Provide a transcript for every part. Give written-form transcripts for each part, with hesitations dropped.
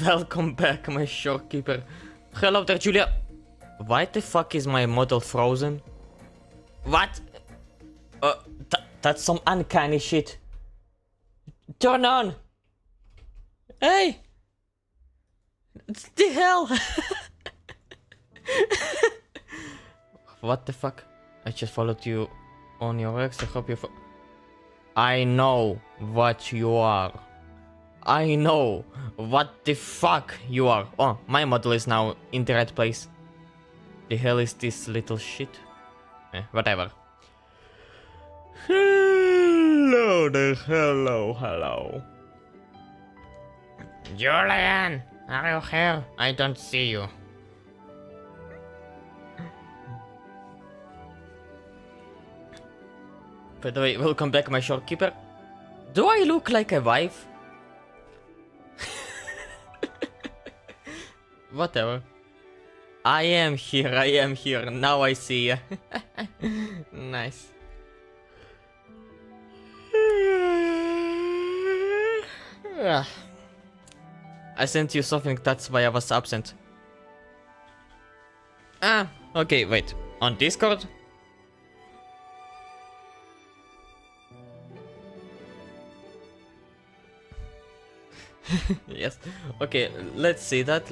Welcome back, my shopkeeper. Hello there, Julia. Why the fuck is my model frozen? What? That's some uncanny shit. Turn on! Hey! It's the hell! What the fuck? I just followed you on your ex. I hope you I know what you are. I know what the fuck you are. Oh, my model is now in the right place. The hell is this little shit? Whatever. Hello there, hello. Julian, are you here? I don't see you. By the way, welcome back, my shopkeeper. Do I look like a wife? Whatever. I am here. Now I see ya. Nice. I sent you something, that's why I was absent. Okay, wait. On Discord? Yes. Okay, let's see that.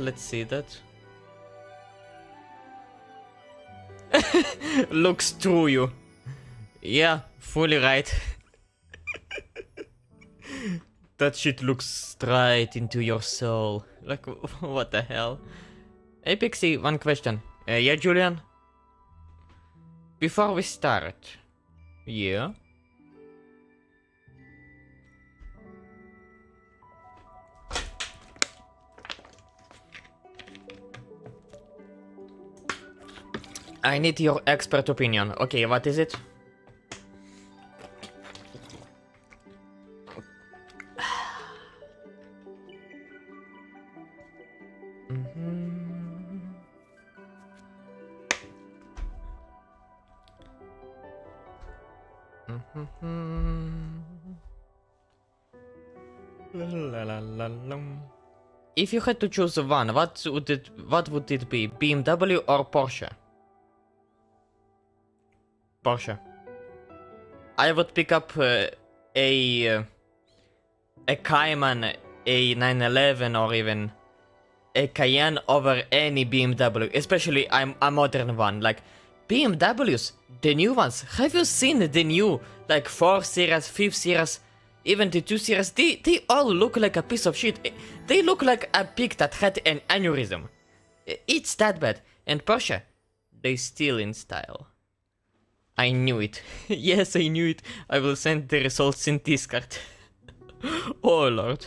Looks through you. Yeah, fully right. That shit looks straight into your soul. Like, what the hell? Hey Pixie, one question. Yeah, Julian? Before we start. Yeah? I need your expert opinion. Okay, what is it? If you had to choose one, what would it be? BMW or Porsche? Porsche. I would pick up a Cayman, a 911, or even a Cayenne over any BMW, especially a modern one. Like BMWs, the new ones. Have you seen the new like 4 Series, 5 Series, even the 2 Series? They all look like a piece of shit. They look like a pig that had an aneurysm. It's that bad. And Porsche, they still in style. I knew it. Yes, I knew it. I will send the results in Discord. Oh lord.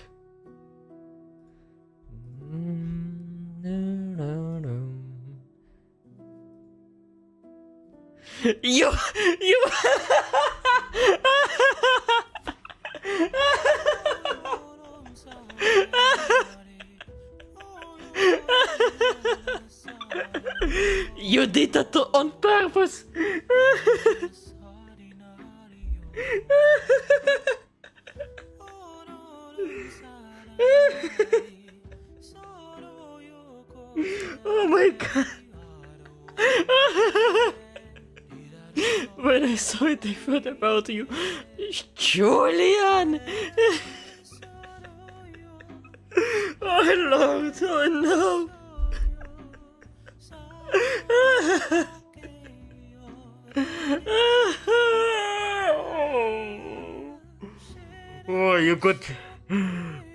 You You did that on purpose. Oh my god. When I saw it, I thought about you. Julian! Oh lord, oh no!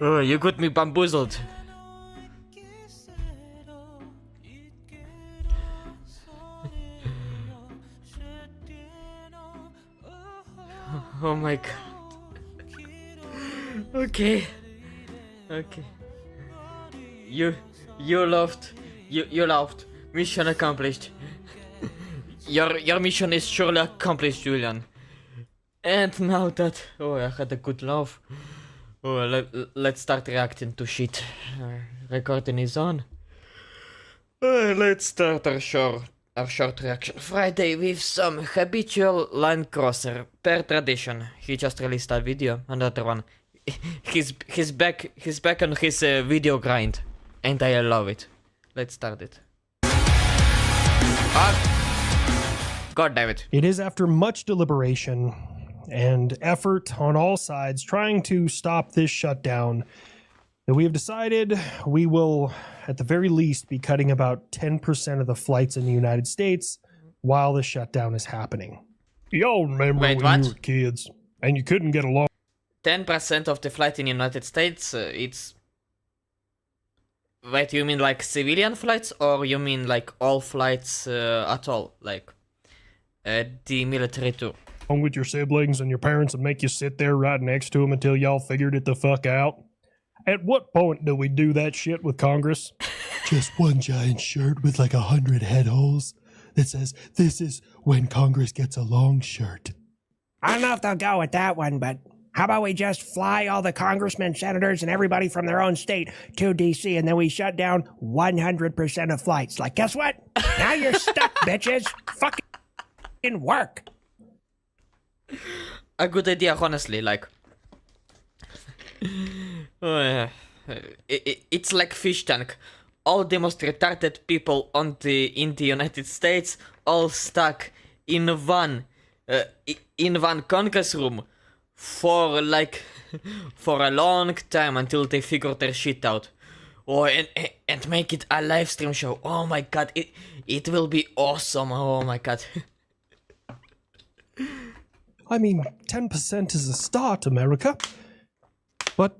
Oh, you got me bamboozled. Oh my god. Okay. You laughed. You laughed. Mission accomplished. Your mission is surely accomplished, Julian. And now that I had a good laugh. Let's start reacting to shit. Recording is on. Let's start our short reaction Friday with some habitual line crosser. Per tradition, he just released a video, another one. he's back on his video grind, and I love it. Let's start it. God damn it. It is after much deliberation and effort on all sides trying to stop this shutdown that we have decided we will, at the very least, be cutting about 10% of the flights in the United States while the shutdown is happening. Y'all remember Wait, when what? you were kids and you couldn't get along? 10% of the flight in United States, it's... Wait, you mean like civilian flights, or you mean like all flights at all? Like, the military too? With your siblings and your parents and make you sit there right next to them until y'all figured it the fuck out? At what point do we do that shit with Congress? Just one giant shirt with like 100 head holes that says, "This is when Congress gets a long shirt." I don't know if they'll go with that one, but how about we just fly all the congressmen, senators, and everybody from their own state to D.C., and then we shut down 100% of flights? Like, guess what? Now you're stuck, bitches. Fucking work. A good idea, honestly, like... it's like fish tank. All the most retarded people in the United States, all stuck in one Congress room for like for a long time until they figure their shit out. Oh, and make it a live stream show. Oh my god, it will be awesome. Oh my god. I mean, 10% is a start, America. But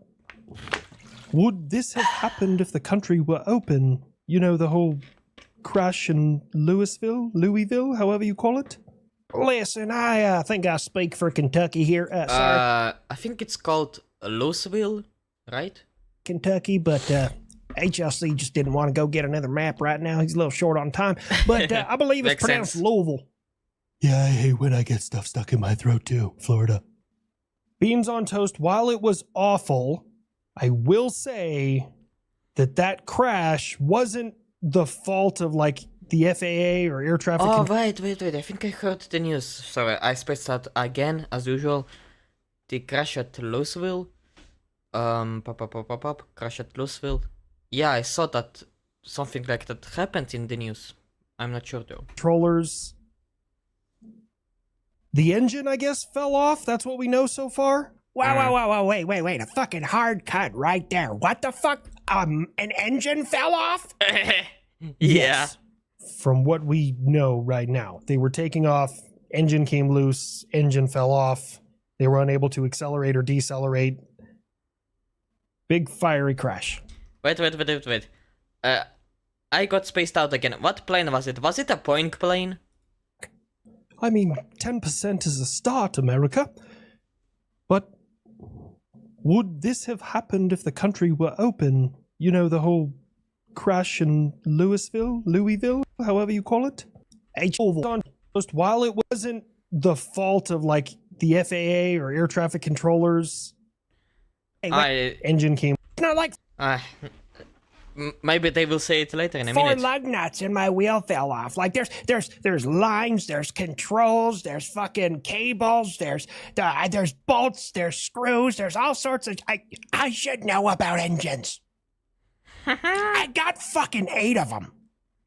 would this have happened if the country were open? You know, the whole crash in Louisville, however you call it? Listen, I think I speak for Kentucky here, sir. I think it's called Louisville, right? Kentucky, but HLC just didn't want to go get another map right now. He's a little short on time. But I believe it's Makes pronounced sense. Louisville. Yeah, I hate when I get stuff stuck in my throat too, Florida. Beans on toast, while it was awful, I will say that crash wasn't the fault of, like, the FAA or air traffic Oh, control. wait. I think I heard the news. Sorry, I spaced out again, as usual. The crash at Louisville. Crash at Louisville. Yeah, I saw that something like that happened in the news. I'm not sure though. Controllers. The engine, I guess, fell off. That's what we know so far. Whoa, wait. A fucking hard cut right there. What the fuck? An engine fell off? Yeah. Yes. From what we know right now, they were taking off, engine came loose, engine fell off. They were unable to accelerate or decelerate. Big fiery crash. Wait. I got spaced out again. What plane was it? Was it a Boeing plane? I mean, 10% is a start, America. But would this have happened if the country were open? You know, the whole crash in Louisville, however you call it? While it wasn't the fault of, like, the FAA or air traffic controllers, engine came. Not like Maybe they will say it later in a four minute. lug nuts in my wheel fell off. Like there's lines, there's controls, there's fucking cables, there's bolts, there's screws, there's all sorts of. I should know about engines. I got fucking 8 of them.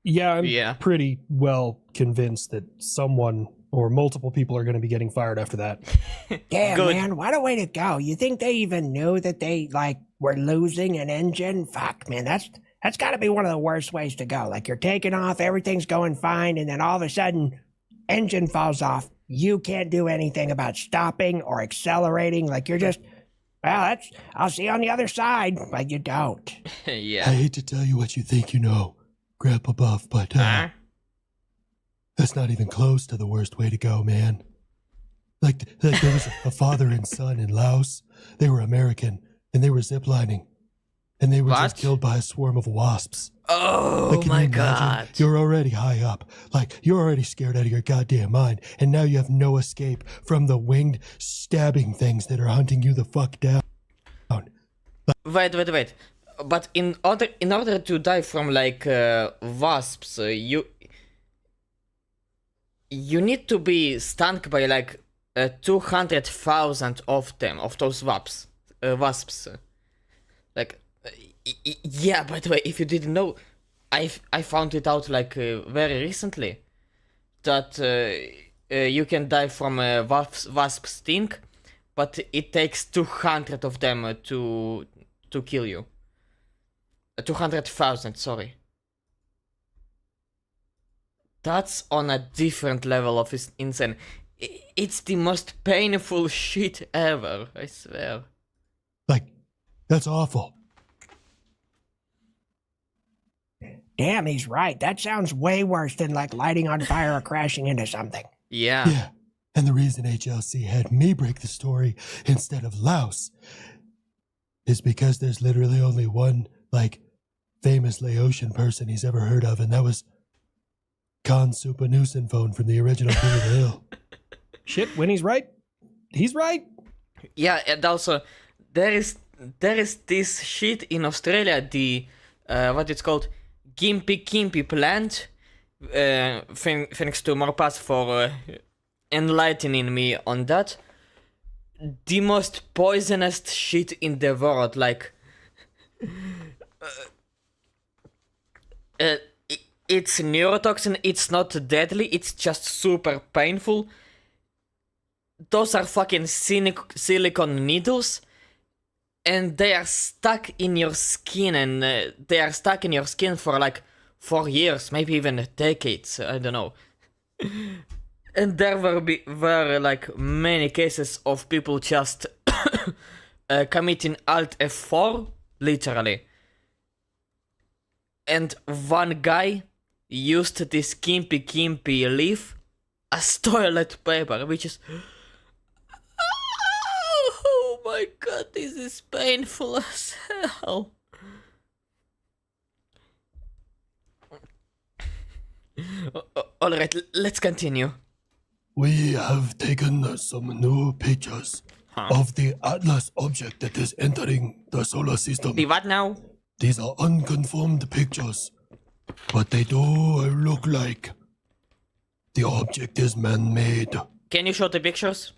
Yeah, I'm Yeah. pretty well convinced that someone or multiple people are going to be getting fired after that. Damn, Good. man, what a way to go. You think they even knew that they, like, were losing an engine? Fuck, man, that's got to be one of the worst ways to go. Like, you're taking off, everything's going fine, and then all of a sudden, engine falls off. You can't do anything about stopping or accelerating. Like, you're just, well, I'll see you on the other side, but you don't. Yeah. I hate to tell you what you think you know, Grandpa Buff, but that's not even close to the worst way to go, man. Like there was a father and son in Laos. They were American, and they were ziplining. And they were just What? killed by a swarm of wasps. Oh Like, can my you imagine? god. You're already high up. Like, you're already scared out of your goddamn mind. And now you have no escape from the winged stabbing things that are hunting you the fuck down. Wait. But in order to die from like wasps, you need to be stung by like 200,000 of them, of those wasps. Like, yeah. By the way, if you didn't know, I found it out like very recently that you can die from a wasp sting, but it takes 200 of them to kill you. 200,000, sorry. That's on a different level of insane. It's the most painful shit ever, I swear. Like, that's awful. Damn, he's right. That sounds way worse than like lighting on fire or crashing into something. Yeah. Yeah. And the reason HLC had me break the story instead of Louse is because there's literally only one, like, famous Laotian person he's ever heard of, and that was Khan Supanusin phone from the original King of the Hill. Shit, when he's right, he's right. Yeah, and also there is this shit in Australia, the what it's called, Gimpy Kimpy plant. Thanks to Morpas for enlightening me on that. The most poisonous shit in the world, like it's neurotoxin. It's not deadly. It's just super painful. Those are fucking silicone needles, and they are stuck in your skin, and they are stuck in your skin for like 4 years, maybe even decades. I don't know. And there were like many cases of people just committing Alt F4, literally. And one guy used this Kimpy Kimpy leaf as toilet paper, which is... Oh my god, this is painful as hell. Alright, let's continue. We have taken some new pictures of the Atlas object that is entering the solar system. The what now? These are unconfirmed pictures, but they do look like the object is man-made. Can you show the pictures?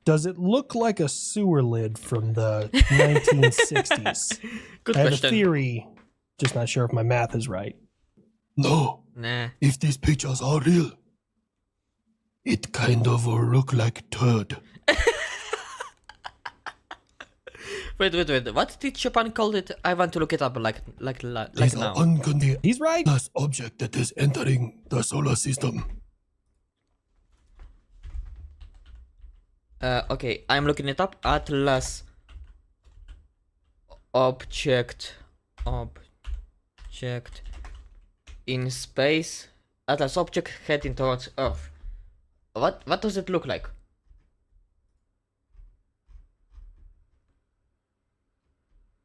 Does it look like a sewer lid from the 1960s? Good I have question. a theory, just not sure if my math is right. No, Nah. if these pictures are real, it kind of look like turd. Wait. What did Japan call it? I want to look it up like These now. are unconfirmed He's right. Atlas object that is entering the solar system. Okay, I'm looking it up. Atlas object in space. Atlas object heading towards Earth. What does it look like?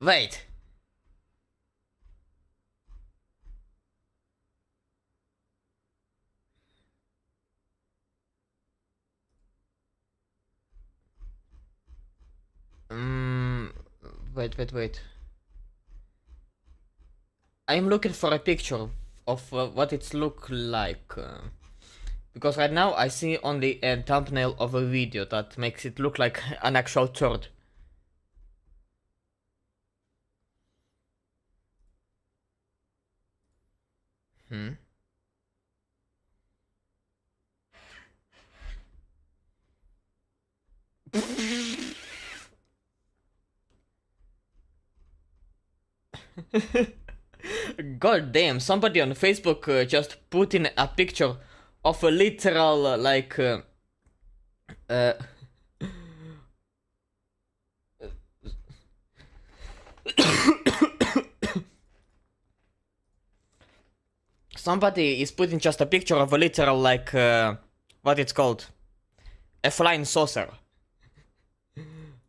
Wait. Wait. I'm looking for a picture of what it look like. Because right now I see only a thumbnail of a video that makes it look like an actual turd. God damn, somebody on Facebook just put in a picture of a literal somebody is putting just a picture of a literal what it's called, a flying saucer.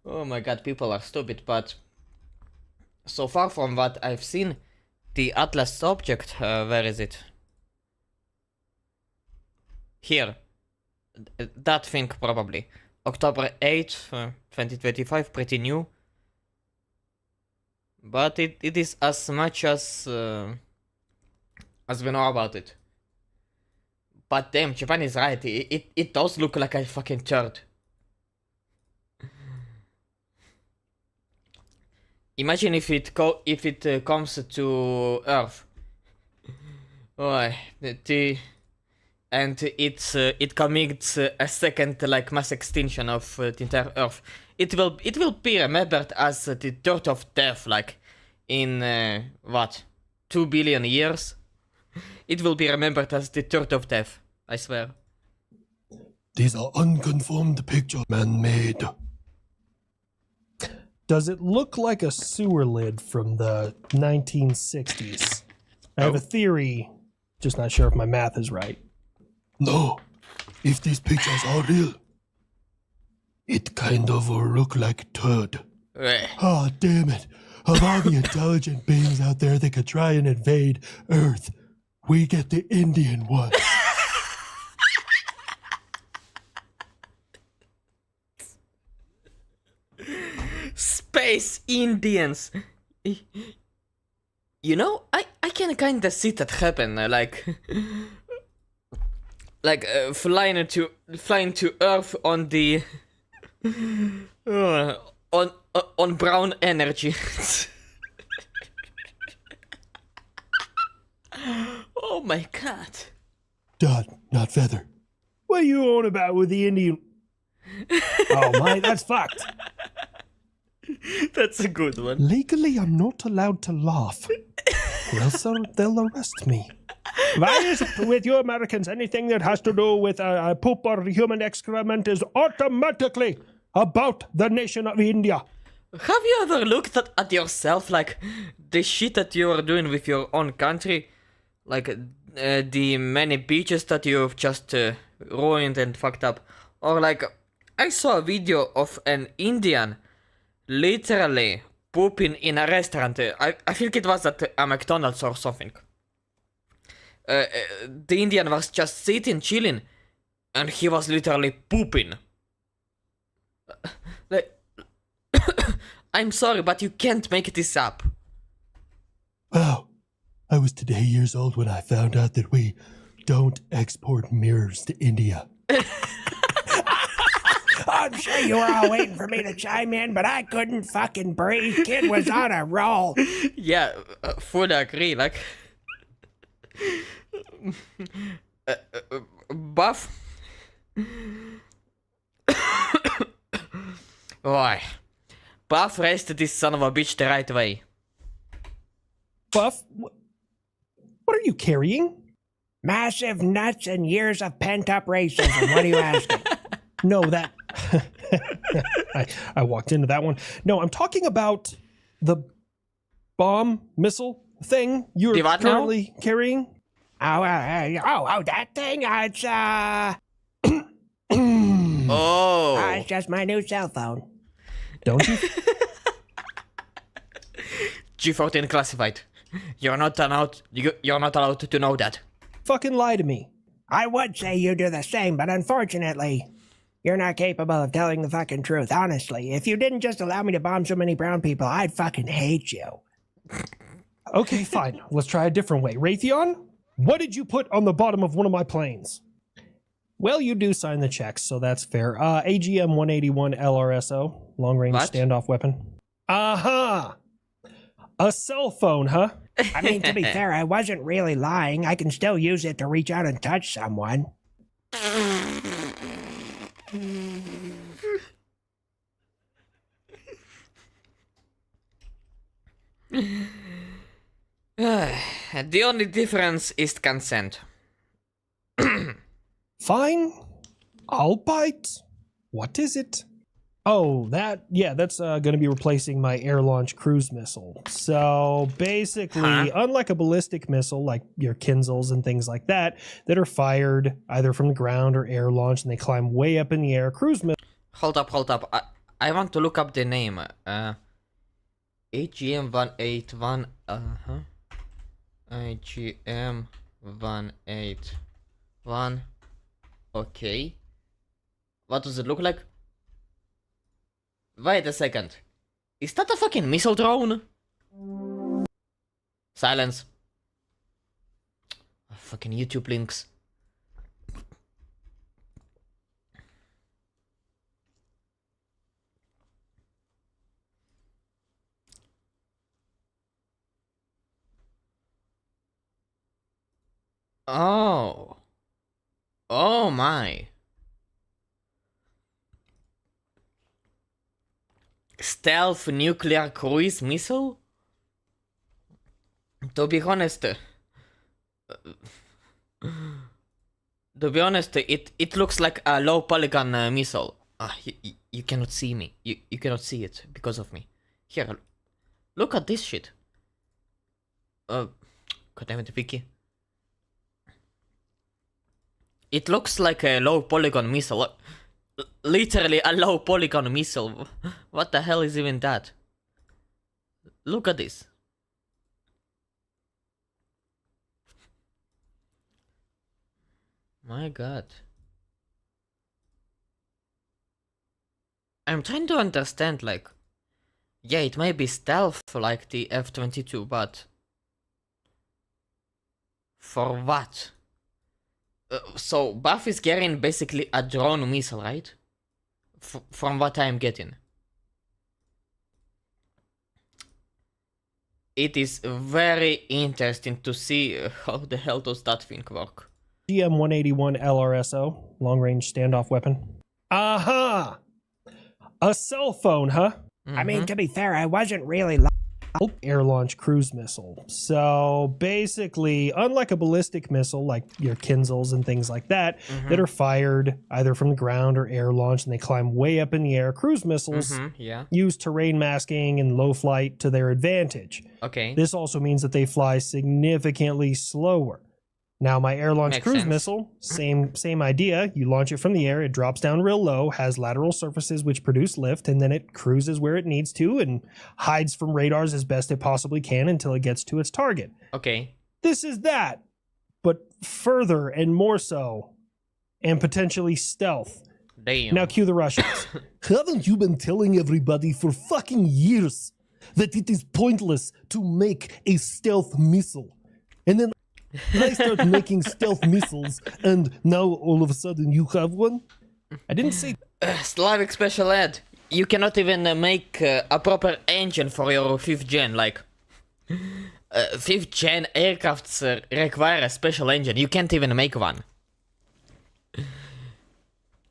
Oh my god, people are stupid, but so far from what I've seen, the Atlas object, where is it? Here. That thing, probably. October 8th, 2025, pretty new. But it is as much as we know about it. But damn, Japan is right. It does look like a fucking turd. Imagine if it comes to Earth. Oh, and it commits a second like mass extinction of the entire Earth. It will be remembered as the dirt of death, like in what 2 billion years. It will be remembered as the dirt of death. I swear. These are unconfirmed pictures man-made. Does it look like a sewer lid from the 1960s? I have a theory, just not sure if my math is right. No, if these pictures are real, it kind of look like turd. Ah, damn it. Of all the intelligent beings out there that could try and invade Earth, we get the Indian one. Space Indians. You know, I can kinda see that happen, flying to Earth on the on brown energy. Oh my god. Dot, not feather. What are you on about with the Indian? Oh my, that's fucked. That's a good one. Legally, I'm not allowed to laugh, or else they'll arrest me. Why is it with you Americans anything that has to do with poop or human excrement is automatically about the nation of India? Have you ever looked at yourself, like the shit that you are doing with your own country? Like the many beaches that you've just ruined and fucked up? Or like, I saw a video of an Indian literally pooping in a restaurant. I think it was at a McDonald's or something. The Indian was just sitting, chilling, and he was literally pooping. Like, I'm sorry, but you can't make this up. Wow, I was today years old when I found out that we don't export mirrors to India. I'm sure you were all waiting for me to chime in, but I couldn't fucking breathe. Kid was on a roll. Yeah, fully agree. Like, Buff. Boy, Buff raised this son of a bitch the right way. Buff, what are you carrying? Massive nuts and years of pent-up racism. What are you asking? No, that... I walked into that one. No, I'm talking about the bomb missile thing you're The what now? currently carrying. That thing? It's, Oh. it's just my new cell phone. Don't you? G14 classified. You're not allowed to know that. Fucking lie to me. I would say you do the same, but unfortunately, you're not capable of telling the fucking truth. Honestly, if you didn't just allow me to bomb so many brown people, I'd fucking hate you. Okay, fine. Let's try a different way. Raytheon, what did you put on the bottom of one of my planes? Well, you do sign the checks, so that's fair. AGM-181 LRSO, long-range What? standoff weapon. Uh-huh. A cell phone, huh? I mean, to be fair, I wasn't really lying. I can still use it to reach out and touch someone. The only difference is consent. Fine. I'll bite. What is it? Oh, that's going to be replacing my air-launched cruise missile. So basically, unlike a ballistic missile, like your Kinzels and things like that are fired either from the ground or air-launched, and they climb way up in the air, cruise missile... Hold up. I want to look up the name. AGM-181. AGM-181. Okay. What does it look like? Wait a second. Is that a fucking missile drone? Silence. Fucking YouTube links. Oh. Oh my. Stealth nuclear cruise missile? To be honest, it looks like a low polygon missile. You cannot see me. You cannot see it because of me. Here, look at this shit. God damn it, Vicky. It looks like a low polygon missile. Literally a low polygon missile. What the hell is even that? Look at this. My god. I'm trying to understand, like, yeah, it may be stealth like the F-22, but for what? So Buff is carrying basically a drone missile, right? From what I'm getting. It is very interesting to see how the hell does that thing work. GM-181 LRSO, long-range standoff weapon. Aha! A cell phone, huh? I mean, to be fair, I wasn't really Air-launched cruise missile. So basically, unlike a ballistic missile like your Kinzels and things like that, that are fired either from the ground or air-launched and they climb way up in the air, cruise missiles Yeah. use terrain masking and low flight to their advantage. Okay. This also means that they fly significantly slower. Now, my air-launched Makes cruise sense. missile, same idea. You launch it from the air, it drops down real low, has lateral surfaces which produce lift, and then it cruises where it needs to and hides from radars as best it possibly can until it gets to its target. Okay. This is that, but further and more so, and potentially stealth. Damn. Now cue the Russians. Haven't you been telling everybody for fucking years that it is pointless to make a stealth missile? And then I start making stealth missiles, and now all of a sudden you have one? I didn't say Slavic Special Ed. You cannot even make a proper engine for your 5th gen, like 5th gen aircrafts require a special engine. You can't even make one.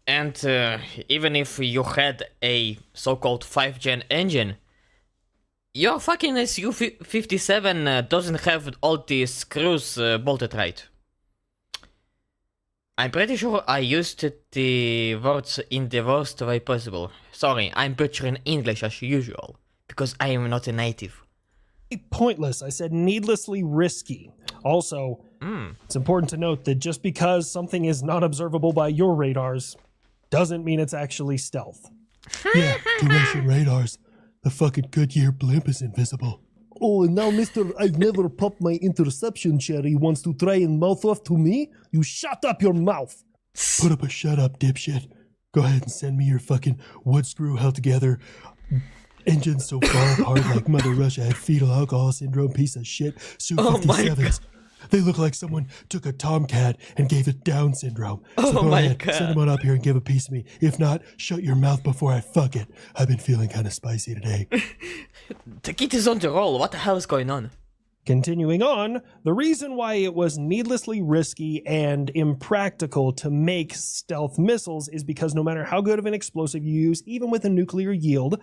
And even if you had a so-called 5th gen engine, your fucking Su-57 doesn't have all the screws bolted right. I'm pretty sure I used the words in the worst way possible. Sorry, I'm butchering English as usual, because I am not a native. pointless. I said needlessly risky. Also, it's important to note that just because something is not observable by your radars doesn't mean it's actually stealth. Yeah, to Russian radars, the fucking Goodyear blimp is invisible. Oh, and now Mr. I've never popped my interception cherry wants to try and mouth off to me? You shut up your mouth! Put up a shut up, dipshit. Go ahead and send me your fucking wood screw held together engines so far apart like Mother Russia had fetal alcohol syndrome piece of shit Su-57s. They look like someone took a Tomcat and gave it Down syndrome. So go ahead, send them on up here and give a piece of me. If not, shut your mouth before I fuck it. I've been feeling kind of spicy today. The kid is on the roll. What the hell is going on? Continuing on, the reason why it was needlessly risky and impractical to make stealth missiles is because no matter how good of an explosive you use, even with a nuclear yield,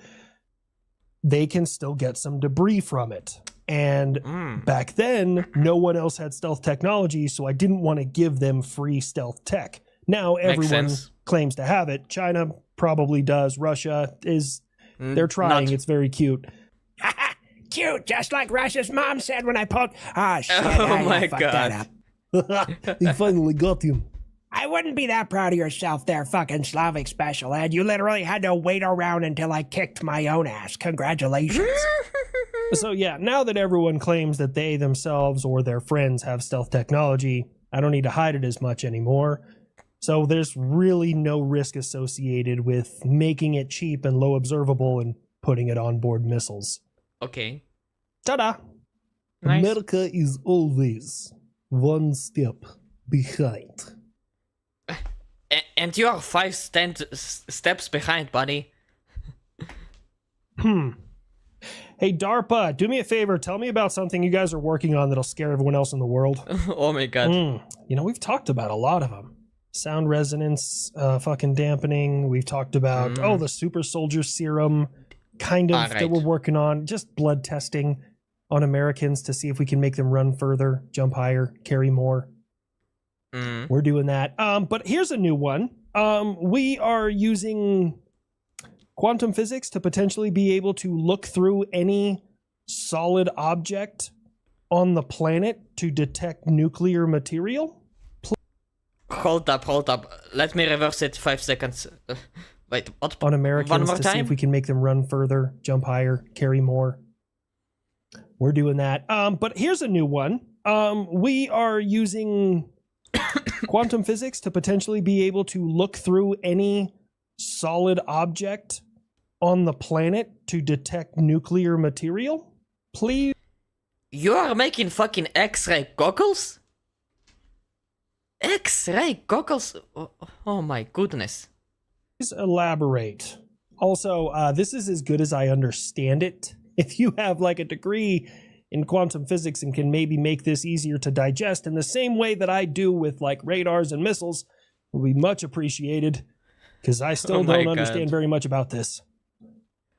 they can still get some debris from it. And back then, no one else had stealth technology, so I didn't want to give them free stealth tech. Now everyone sense. claims to have it. China probably does. Russia is, they're trying. not. It's very cute. Cute, just like Russia's mom said when I pulled. Ah, shit. Oh I my fucked that God. up. They finally got him. I wouldn't be that proud of yourself there, fucking Slavic Special Ed. You literally had to wait around until I kicked my own ass. Congratulations. So yeah, now that everyone claims that they themselves or their friends have stealth technology, I don't need to hide it as much anymore. So there's really no risk associated with making it cheap and low observable and putting it on board missiles. Okay. Ta-da! Nice. America is always one step behind. And you are 5 steps behind, buddy. Hey, DARPA, do me a favor. Tell me about something you guys are working on that'll scare everyone else in the world. Oh my god. You know, we've talked about a lot of them. Sound resonance, fucking dampening. We've talked about, the super soldier serum, kind of, that we're working on. Just blood testing on Americans to see if we can make them run further, jump higher, carry more. We're doing that. But here's a new one. We are using quantum physics to potentially be able to look through any solid object on the planet to detect nuclear material. Hold up. Let me reverse it 5 seconds. Wait, what? On Americans One more to time? see if we can make them run further, jump higher, carry more. We're doing that. But here's a new one. We are using quantum physics to potentially be able to look through any solid object on the planet to detect nuclear material. Please You are making fucking X-ray goggles? X-ray goggles? Oh my goodness. elaborate. Also, this is as good as I understand it. If you have like a degree in quantum physics and can maybe make this easier to digest in the same way that I do with like radars and missiles, will be much appreciated, because I still don't understand very much about this.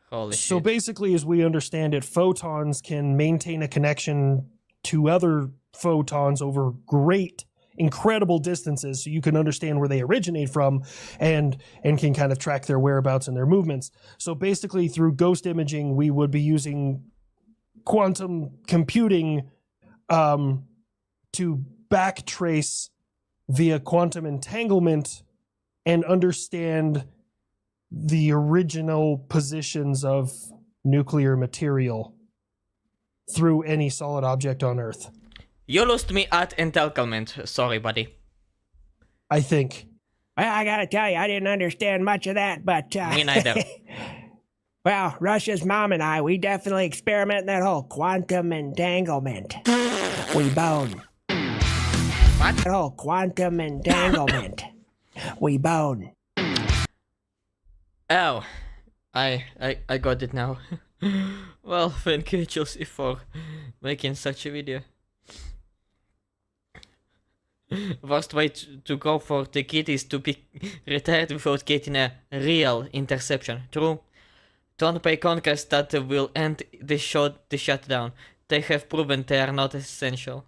Holy So shit. basically, as we understand it, photons can maintain a connection to other photons over great, incredible distances, so you can understand where they originate from and can kind of track their whereabouts and their movements. So basically, through ghost imaging, we would be using quantum computing to backtrace via quantum entanglement and understand the original positions of nuclear material through any solid object on Earth. You lost me at entanglement. Sorry, buddy. I think. Well, I gotta tell you, I didn't understand much of that, but Me neither. well, Russia's mom and I, we definitely experiment in that whole quantum entanglement. We bone. What? That whole quantum entanglement. We bone. Oh, I got it now. Well, thank you, Chelsea, for making such a video. Worst way to go for the kid is to be retired without getting a real interception. True. Don't pay Conquest that will end the shutdown. They have proven they are not essential.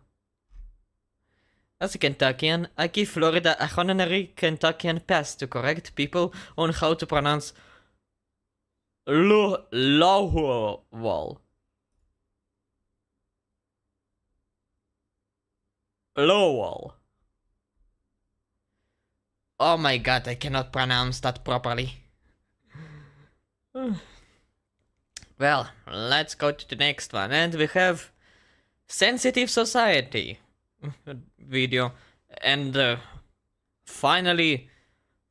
As a Kentuckian, I give Florida a honorary Kentuckian pass to correct people on how to pronounce Lowell. Lowell. Oh my god, I cannot pronounce that properly. Well, let's go to the next one. And we have Sensitive Society video. And finally,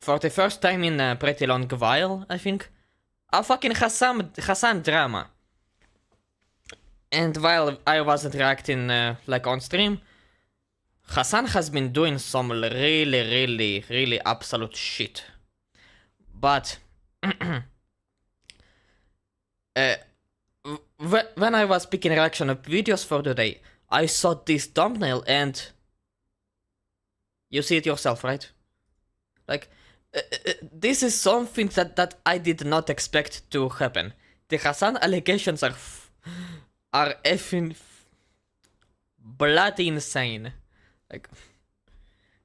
for the first time in a pretty long while, I think, a fucking Hassan drama. And while I wasn't reacting like on stream, Hassan has been doing some really absolute shit. But when I was picking reaction of videos for today, I saw this thumbnail and you see it yourself, right? Like, this is something that I did not expect to happen. The Hassan allegations are effing bloody insane. Like,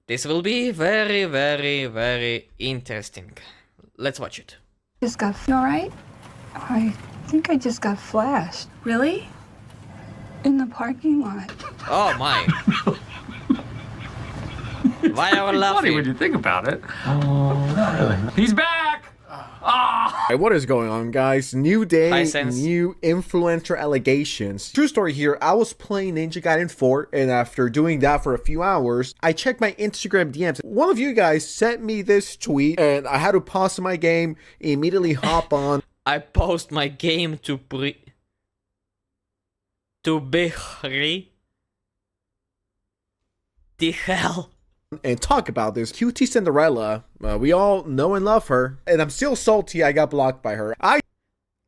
this will be very interesting. Let's watch it. Just got all right. I think I just got flashed. Really? In the parking lot. Oh my. Why are we It's funny when laughing? you think about it. He's back! Hey, what is going on, guys? New day, Hi, Sense. new influencer allegations. True story here, I was playing Ninja Gaiden 4, and after doing that for a few hours, I checked my Instagram DMs. One of you guys sent me this tweet, and I had to pause my game, immediately hop on, I post my game to be the hell. and talk about this. QT Cinderella, we all know and love her, and I'm still salty I got blocked by her.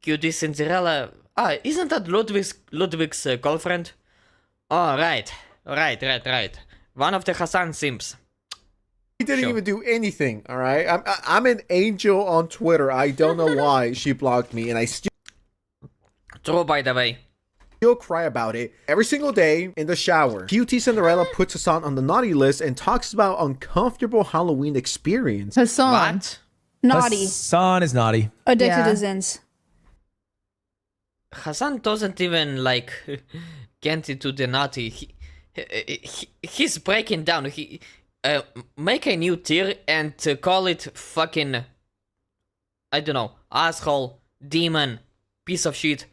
Cutie Cinderella, Ah, isn't that Ludwig's girlfriend? Oh, right. One of the Hassan simps. She didn't Sure. even do anything, all right? I'm an angel on Twitter. I don't know why she blocked me, and I still True, by the way. cry about it every single day in the shower. QT Cinderella puts Hassan on the naughty list and talks about uncomfortable Halloween experience. Hassan. What? Naughty. Hassan is naughty. Addicted Yeah. to Zins. Hassan doesn't even like get into the naughty. He's breaking down. He make a new tier and call it fucking, I don't know, asshole, demon, piece of shit.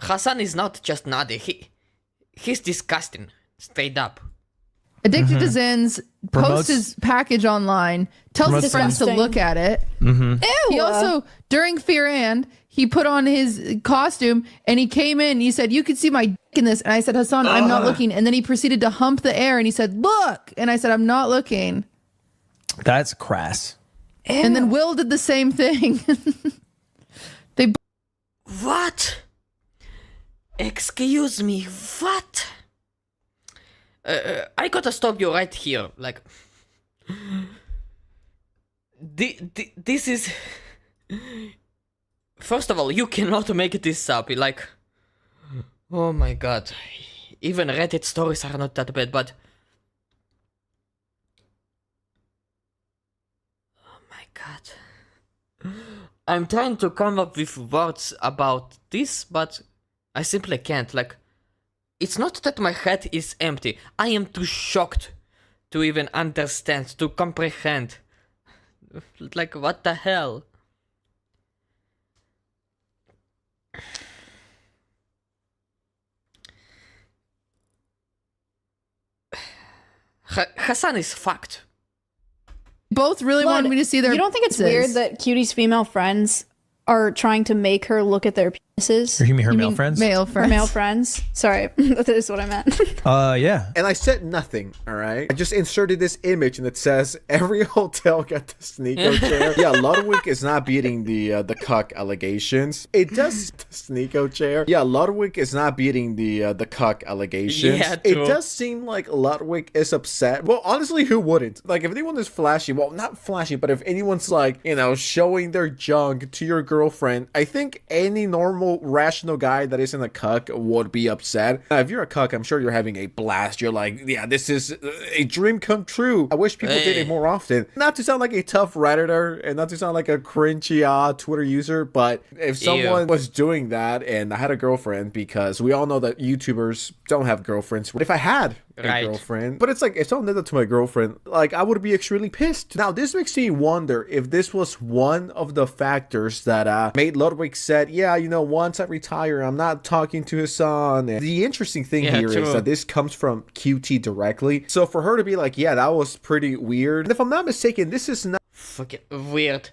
Hassan is not just naughty. He's disgusting, straight up. Addicted to Zins, Promotes- posts his package online, tells his Promotes friends to Zins. look at it. Ew. He also, during Fear and, he put on his costume and he came in and he said, "You can see my dick in this." And I said, "Hassan, I'm not looking." And then he proceeded to hump the air and he said, "Look." And I said, "I'm not looking." That's crass. And then Will did the same thing. They What? Excuse me, what? I gotta stop you right here. Like, this is. First of all, you cannot make this up. Like, oh my god. Even Reddit stories are not that bad, but. Oh my god. I'm trying to come up with words about this, but I simply can't. Like, it's not that my head is empty. I am too shocked to even understand, to comprehend. Like, what the hell? Hassan is fucked. both really Blood, wanted me to see their You don't think it's penises. weird that Cutie's female friends are trying to make her look at their penises? Or you mean her You male mean friends? Male Her friends. male friends? Sorry, that is what I meant. Yeah. And I said nothing, all right? I just inserted this image and it says, every hotel got the Sneeko chair. Yeah, Ludwig is not beating the cuck allegations. It does the Sneeko chair. Yeah, Ludwig is not beating the cuck allegations. Yeah, it true. does seem like Ludwig is upset. Well, honestly, who wouldn't? Like, if anyone is flashy, well, not flashy, but if anyone's like, you know, showing their junk to your girlfriend, I think any normal, rational guy that isn't a cuck would be upset. Now, if you're a cuck, I'm sure you're having a blast. You're like, yeah, this is a dream come true. I wish people did it more often. Not to sound like a tough Redditor and not to sound like a cringy Twitter user, but if someone was doing that and I had a girlfriend, because we all know that YouTubers don't have girlfriends. If I had a Right. girlfriend, but it's like, if someone did that to my girlfriend, like, I would be extremely pissed. Now, this makes me wonder if this was one of the factors that made Ludwig said, yeah, you know, once I retire, I'm not talking to his son. And the interesting thing Yeah, here is true. that this comes from QT directly. So for her to be like, yeah, that was pretty weird. And if I'm not mistaken, this is not Fucking weird.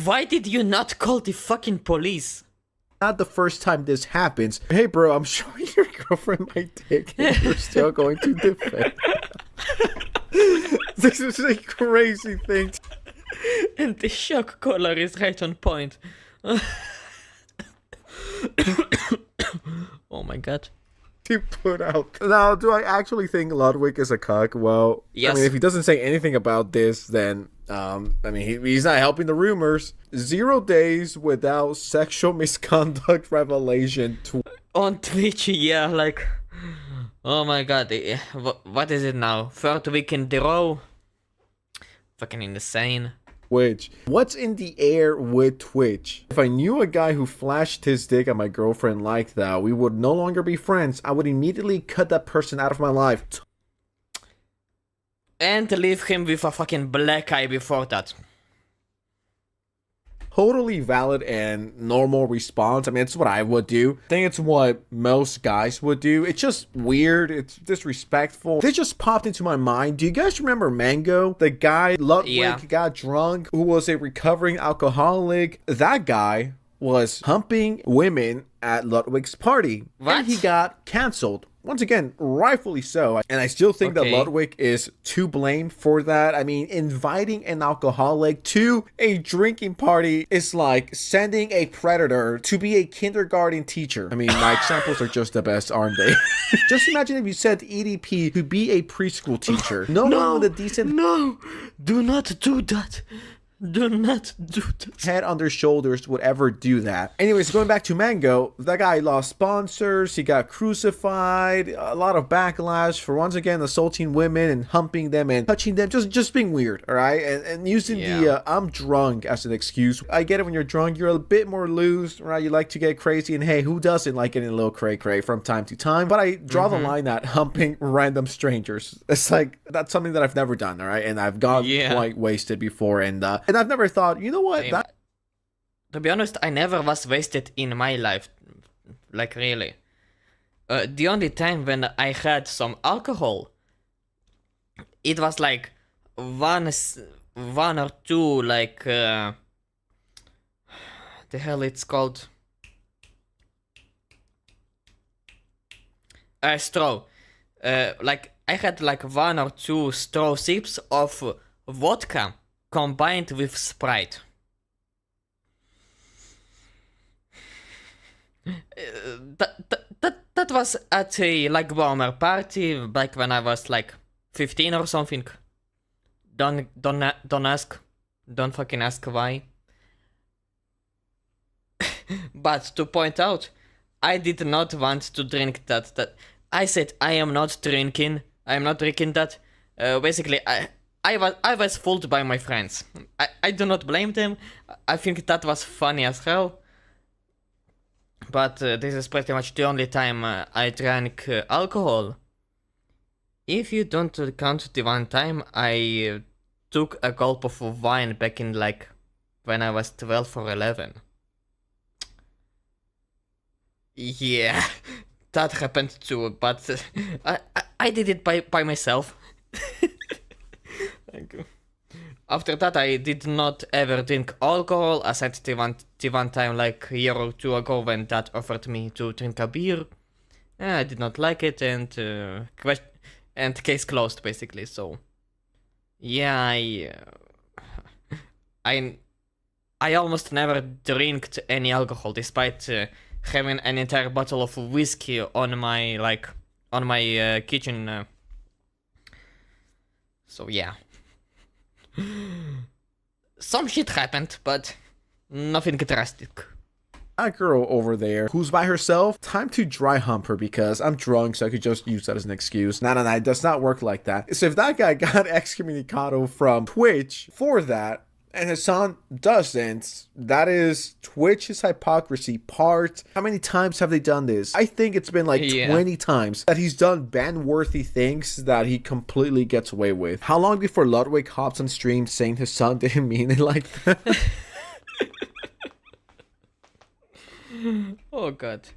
Why did you not call the fucking police? the first time this happens. Hey, bro, I'm showing your girlfriend my dick and you're still going to defend. This is a crazy thing And the shock collar is right on point. Oh my god. to put out. Now, do I actually think Ludwig is a cuck? Well, Yes. I mean, if he doesn't say anything about this, then, I mean, he's not helping the rumors. 0 days without sexual misconduct revelation. On Twitch, yeah, like... Oh my god, what is it now? Third week in the row? Fucking insane. Twitch. What's in the air with Twitch? If I knew a guy who flashed his dick at my girlfriend like that, we would no longer be friends. I would immediately cut that person out of my life. And leave him with a fucking black eye before that. Totally valid and normal response. I mean, it's what I would do. I think it's what most guys would do. It's just weird. It's disrespectful. This just popped into my mind. Do you guys remember Mango? The guy, Ludwig, got drunk, who was a recovering alcoholic. That guy was humping women at Ludwig's party. What? And he got canceled. once again, rightfully so. And I still think that Ludwig is to blame for that. I mean, inviting an alcoholic to a drinking party is like sending a predator to be a kindergarten teacher. I mean, my examples are just the best, aren't they? Just imagine if you sent EDP to be a preschool teacher. No one with a decent... No, do not do that. Do not do that. Head on their shoulders would ever do that. Anyways, going back to Mango, that guy lost sponsors, he got crucified, a lot of backlash for once again assaulting women and humping them and touching them, just being weird, alright? And using the I'm drunk as an excuse. I get it, when you're drunk, you're a bit more loose, right? You like to get crazy, and hey, who doesn't like getting a little cray-cray from time to time? But I draw the line at humping random strangers. It's like, that's something that I've never done, alright? And I've got quite wasted before, and I've never thought, you know what, to be honest, I never was wasted in my life, like really. The only time when I had some alcohol, it was like one or two, like, the hell it's called? Straw. Like, I had like 1 or 2 straw sips of vodka combined with Sprite. That was at a like warmer party back when I was like 15 or something. Don't ask. Don't fucking ask why. But to point out, I did not want to drink that. I said I am not drinking. I am not drinking that. Basically, I was fooled by my friends. I do not blame them. I think that was funny as hell. But this is pretty much the only time I drank alcohol. If you don't count the one time I took a gulp of wine back in like when I was 12 or 11. Yeah, that happened too, but I did it by myself. Thank you. After that, I did not ever drink alcohol, aside the one time like a year or 2 ago when Dad offered me to drink a beer. I did not like it, and case closed basically. So yeah, I almost never drank any alcohol, despite having an entire bottle of whiskey on my kitchen. So yeah. Some shit happened, but nothing drastic. That girl over there who's by herself, time to dry hump her because I'm drunk, so I could just use that as an excuse. No, it does not work like that. So if that guy got excommunicado from Twitch for that, and Hasan doesn't, that is Twitch's hypocrisy part. How many times have they done this? I think it's been like 20 times that he's done ban-worthy things that he completely gets away with. How long before Ludwig hops on stream saying Hasan didn't mean it like that? Oh god.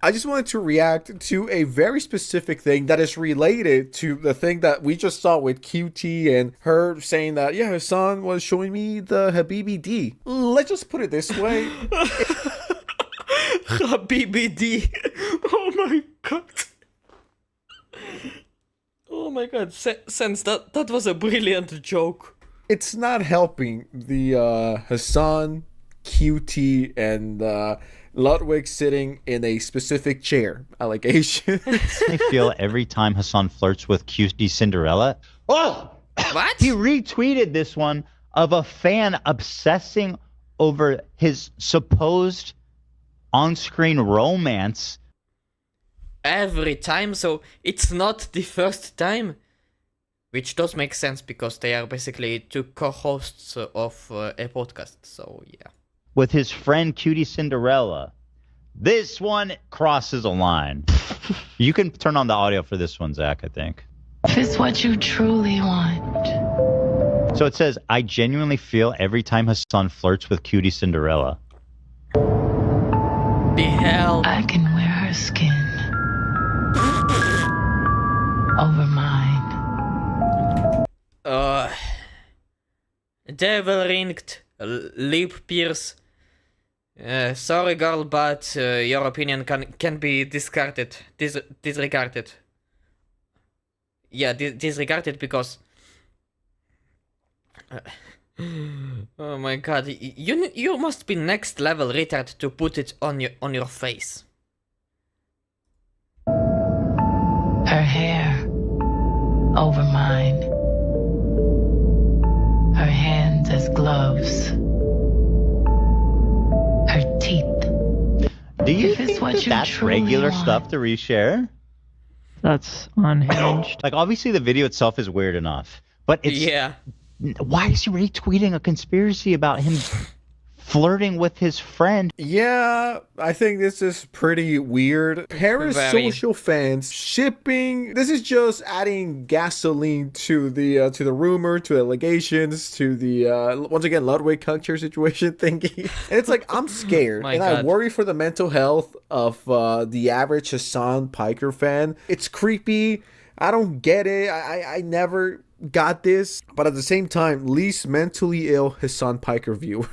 I just wanted to react to a very specific thing that is related to the thing that we just saw with QT and her saying that, yeah, her son was showing me the Habibi D. Let's just put it this way. Habibi D. Oh my god. Oh my god. Sense that was a brilliant joke. It's not helping the Hasan, QT, and Ludwig sitting in a specific chair allegation. I feel every time Hasan flirts with Cutie Cinderella. Oh! What? He retweeted this one of a fan obsessing over his supposed on-screen romance. Every time, so it's not the first time. Which does make sense because they are basically 2 co-hosts of a podcast, so yeah. With his friend Cutie Cinderella. This one crosses a line. You can turn on the audio for this one, Zach, I think. If it's what you truly want. So it says, I genuinely feel every time Hasan flirts with Cutie Cinderella. The hell? I can wear her skin over mine. Devil ringed, lip pierce, Sorry, girl, but your opinion can be disregarded. Yeah, disregarded because. Oh my god, you must be next level retard to put it on your face. Her hair over mine. Her hands as gloves. Her teeth. Do you If it's think what that you that's truly regular want. stuff to reshare? That's unhinged. Like, obviously the video itself is weird enough, but it's Yeah. why is he retweeting a conspiracy about him flirting with his friend? Yeah, I think this is pretty weird. Very. Parasocial fans shipping. This is just adding gasoline to the rumor, to the allegations, to the once again Ludwig culture situation thingy. And it's like I'm scared, My and I God. worry for the mental health of the average Hassan Piker fan. It's creepy. I don't get it. I never got this, but at the same time, least mentally ill Hassan Piker viewer.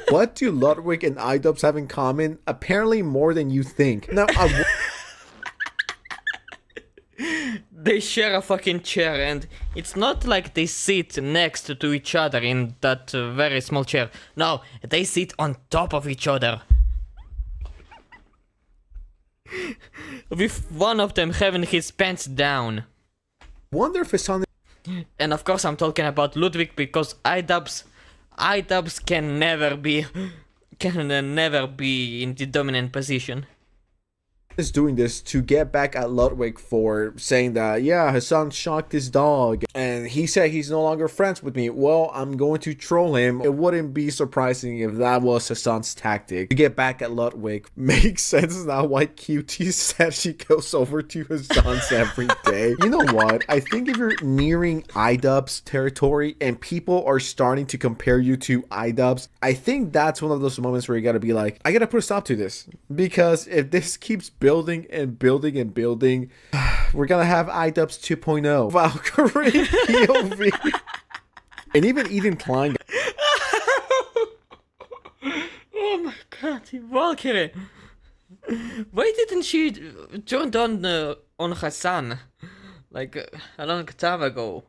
What do Ludwig and iDubbbz have in common? Apparently more than you think. Now, They share a fucking chair, and it's not like they sit next to each other in that very small chair. No, they sit on top of each other. With one of them having his pants down. wonder if Hassan And of course I'm talking about Ludwig because iDubbbz can never be in the dominant position. is doing this to get back at Ludwig for saying that, yeah, Hassan shocked his dog and he said he's no longer friends with me. Well, I'm going to troll him. It wouldn't be surprising if that was Hassan's tactic to get back at Ludwig. Makes sense now why QT said she goes over to Hassan's every day. You know what? I think if you're nearing iDubbbz territory and people are starting to compare you to iDubbbz, I think that's one of those moments where you gotta be like, I gotta put a stop to this. Because if this keeps building and building and building, we're gonna have iDubbbz 2.0, Valkyrie, POV, and even Eden Klein. Oh my god, Valkyrie! Why didn't she join on Hassan like a long time ago?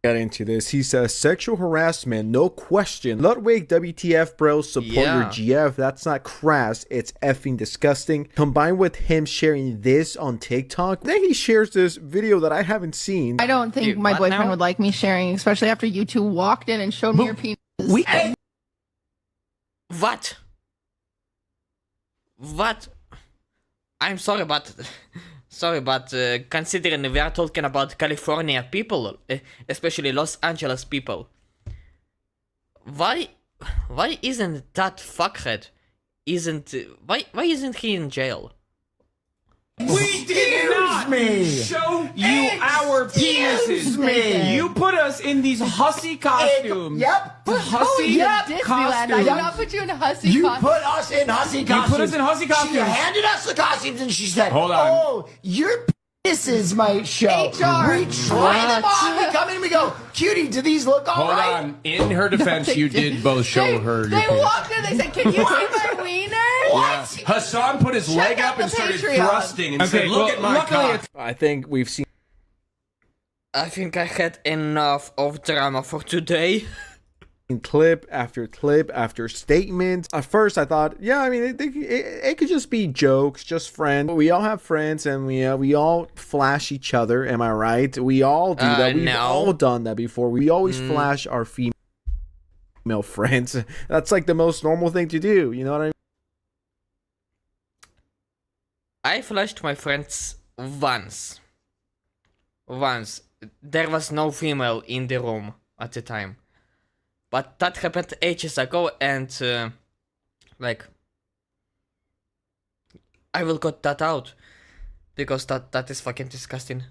Get into this. He says sexual harassment, no question. Ludwig, WTF, bro, support your GF. That's not crass. It's effing disgusting. Combined with him sharing this on TikTok, then he shares this video that I haven't seen. I don't think my boyfriend would like me sharing, especially after you two walked in and showed me your penis. What? What? I'm sorry, but considering we are talking about California people, especially Los Angeles people, why isn't that fuckhead? Why isn't he in jail? We did not show you our penises. You put us in these hussy costumes. Yep. Hussy Disneyland. I did not put you in a hussy You costume. put us in hussy costumes. You put us in hussy costumes. She handed us the costumes and she said, Hold on. "Oh, your penises might show." HR. We try them on. We come in and we go, "Cutie, do these look all Hold right?" on. In her defense, you did both show her your They penis. walked in. They said, "Can you see my wiener?" Yeah. Hassan put his leg out up and the started Patreon. thrusting and said, "Look at my cock." I think we've seen. I think I had enough of drama for today. Clip after statement. At first I thought, yeah, I mean it could just be jokes, just friends. We all have friends and we all flash each other, am I right? We all do that. We've no. all done that before. We always flash our female friends. That's like the most normal thing to do, you know what I mean? I flashed my friends once. There was no female in the room at the time. But that happened ages ago, and I will cut that out because that is fucking disgusting.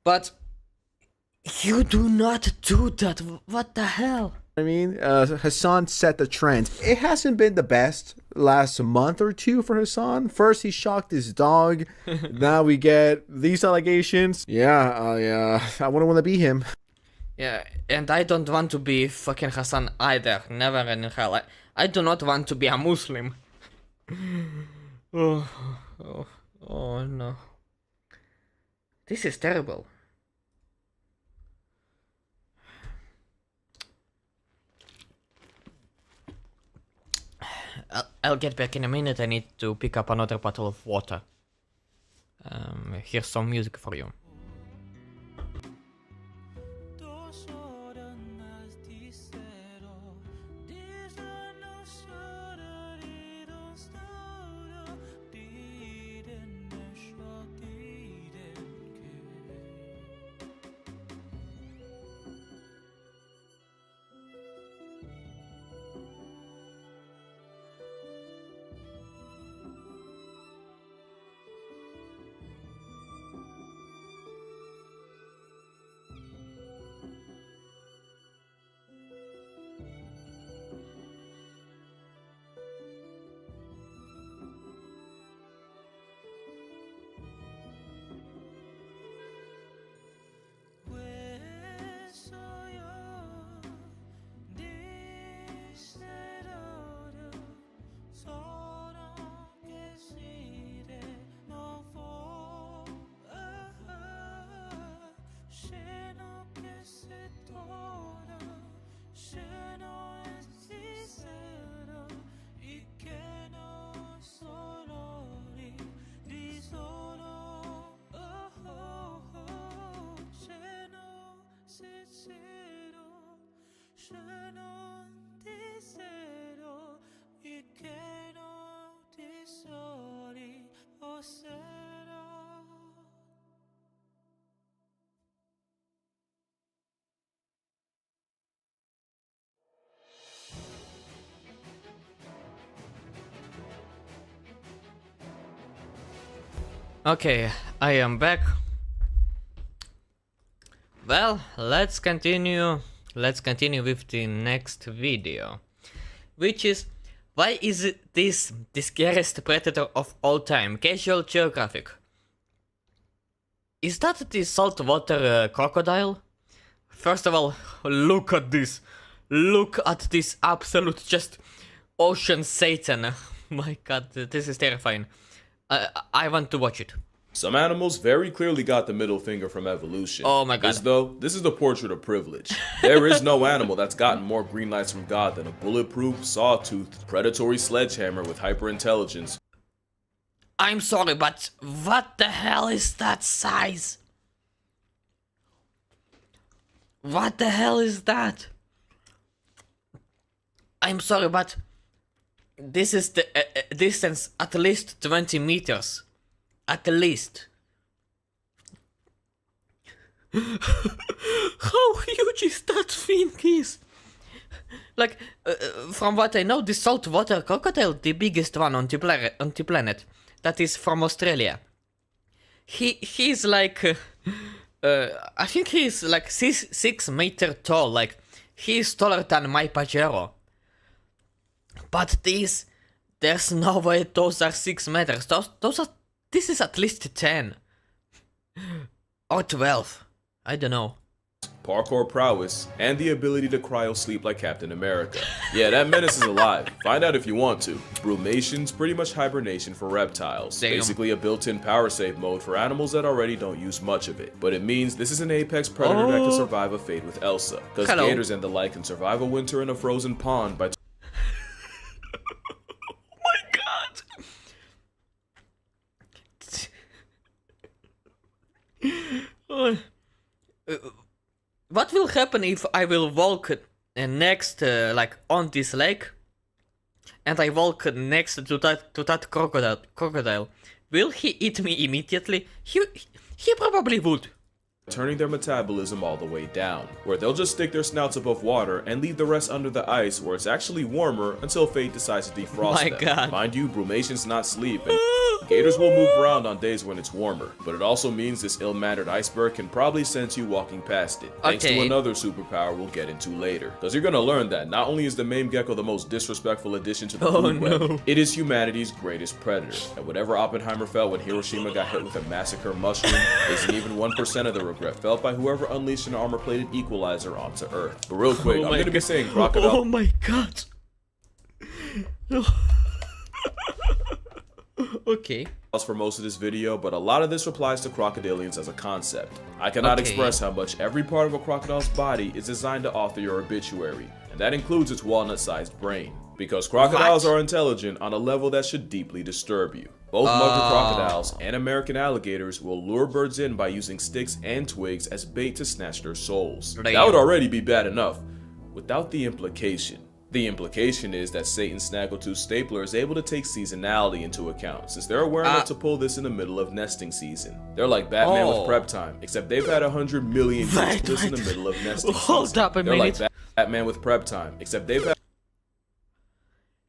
But you do not do that. What the hell? I mean, Hassan set the trend. It hasn't been the best last month or two for Hassan. First, he shocked his dog. Now we get these allegations. Yeah, I wouldn't want to be him. Yeah, and I don't want to be fucking Hassan either. Never in hell. I do not want to be a Muslim. Oh no. This is terrible. I'll get back in a minute. I need to pick up another bottle of water. Here's some music for you. Okay, I am back. Well, let's continue with the next video, which is, why is it this the scariest predator of all time? Casual Geographic. Is that the saltwater crocodile? First of all, look at this. Look at this absolute just ocean Satan. My god, this is terrifying. I want to watch it. Some animals very clearly got the middle finger from evolution. Oh my god. This is the portrait of privilege. There is no animal that's gotten more green lights from God than a bulletproof, saw-toothed, predatory sledgehammer with hyperintelligence. I'm sorry, but what the hell is that size? What the hell is that? I'm sorry, but this is the distance at least 20 meters. At least. How huge is that thing is? Like, from what I know, the saltwater crocodile, the biggest one on the planet, that is from Australia. He's like, I think he's like 6 meters tall. Like, he's taller than my Pajero. But these, there's no way those are 6 meters. Those are, this is at least 10. Or 12. I don't know. Parkour prowess, and the ability to cryo-sleep like Captain America. Yeah, that menace is alive. Find out if you want to. Brumation's pretty much hibernation for reptiles. Damn. Basically a built-in power save mode for animals that already don't use much of it. But it means this is an apex predator that can survive a fate with Elsa. Because gators and the like can survive a winter in a frozen pond by... What will happen if I will walk next, like on this lake, and I walk next to that crocodile? Will he eat me immediately? He probably would. Turning their metabolism all the way down, where they'll just stick their snouts above water and leave the rest under the ice where it's actually warmer until fate decides to defrost them. God. Mind you, Brumation's not sleep, and gators will move around on days when it's warmer, but it also means this ill-mannered iceberg can probably sense you walking past it, thanks to another superpower we'll get into later. Because you're gonna learn that not only is the mame gecko the most disrespectful addition to the food web, it is humanity's greatest predator. And whatever Oppenheimer felt when Hiroshima got hit with a massacre mushroom isn't even 1% of the regret felt by whoever unleashed an armor-plated equalizer onto Earth. But real quick, I'm gonna be saying crocodile. Oh my god. Okay. For most of this video, but a lot of this applies to crocodilians as a concept. I cannot express how much every part of a crocodile's body is designed to author your obituary, and that includes its walnut-sized brain. Because crocodiles are intelligent on a level that should deeply disturb you. Both mother crocodiles and American alligators will lure birds in by using sticks and twigs as bait to snatch their souls. That would already be bad enough, without the implication. The implication is that Satan's Snaggletooth stapler is able to take seasonality into account, since they're aware enough to pull this in the middle of nesting season. They're like Batman with prep time, except they've had 100 million years to this in the middle of nesting season. Hold up a They're minute. like Batman with prep time, except they've had...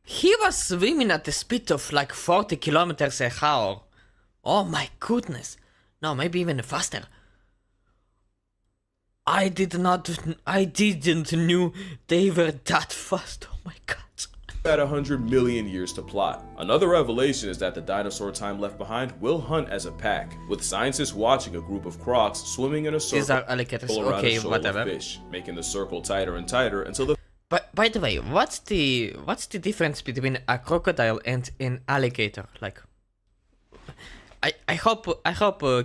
He was swimming at the speed of like 40 kilometers an hour. Oh my goodness. No, maybe even faster. I didn't knew they were that fast. Oh my god. Had 100 million years to plot. Another revelation is that the dinosaur time left behind will hunt as a pack, with scientists watching a group of crocs swimming in a circle These are alligators. around Okay, a shoal whatever. of fish, making the circle tighter and tighter until the But by the way, what's the difference between a crocodile and an alligator? Like, I hope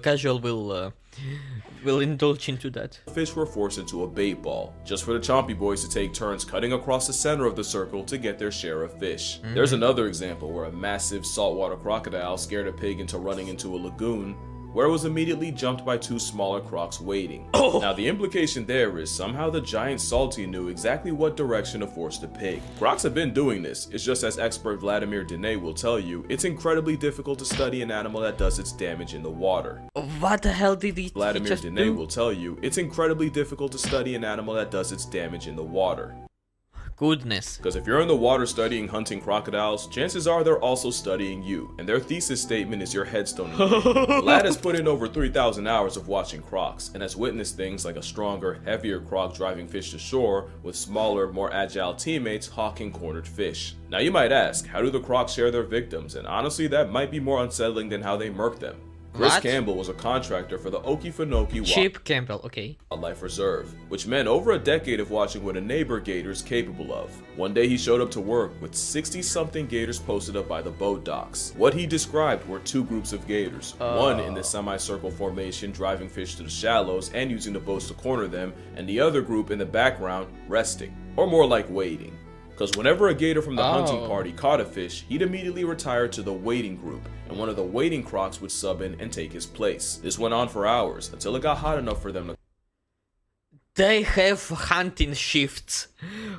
Casual will indulge into that. fish were forced into a bait ball, just for the chompy boys to take turns cutting across the center of the circle to get their share of fish. There's another example where a massive saltwater crocodile scared a pig into running into a lagoon, where it was immediately jumped by two smaller crocs waiting. Now the implication there is somehow the giant salty knew exactly what direction to force the pig. Crocs have been doing this, it's just as expert Vladimir Dene will tell you, it's incredibly difficult to study an animal that does its damage in the water. What the hell did he Vladimir just Dene do? will tell you, it's incredibly difficult to study an animal that does its damage in the water. Goodness. Because if you're in the water studying hunting crocodiles, chances are they're also studying you, and their thesis statement is your headstone. Vlad has put in over 3,000 hours of watching crocs, and has witnessed things like a stronger, heavier croc driving fish to shore, with smaller, more agile teammates hawking cornered fish. Now you might ask, how do the crocs share their victims? And honestly, that might be more unsettling than how they murk them. Chris What? Campbell was a contractor for the Okefenokee Chip Campbell, okay. Wildlife Reserve, which meant over a decade of watching what a neighbor gator is capable of. One day he showed up to work with 60-something gators posted up by the boat docks. What he described were two groups of gators, one in the semicircle formation driving fish to the shallows and using the boats to corner them, and the other group in the background resting, or more like waiting. Because whenever a gator from the hunting party caught a fish, he'd immediately retire to the waiting group, and one of the waiting crocs would sub in and take his place. This went on for hours, until it got hot enough for them to They have hunting shifts.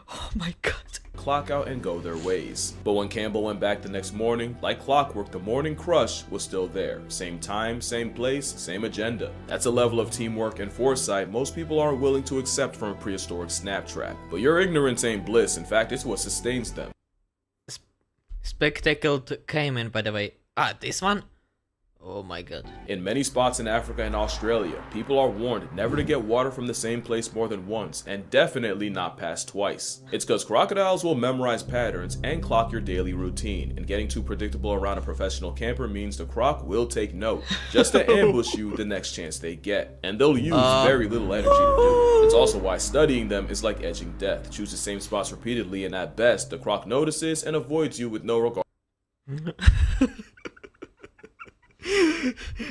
Oh my god. clock out and go their ways. But when Campbell went back the next morning, like clockwork, the morning crush was still there. Same time, same place, same agenda. That's a level of teamwork and foresight most people aren't willing to accept from a prehistoric snap trap. But your ignorance ain't bliss, in fact it's what sustains them. Spectacled caiman, by the way. Ah, this one? Oh my god. In many spots in Africa and Australia, people are warned never to get water from the same place more than once, and definitely not past twice. It's because crocodiles will memorize patterns and clock your daily routine, and getting too predictable around a professional camper means the croc will take note, just to ambush you the next chance they get. And they'll use very little energy to do it. It's also why studying them is like edging death. Choose the same spots repeatedly, and at best, the croc notices and avoids you with no regard.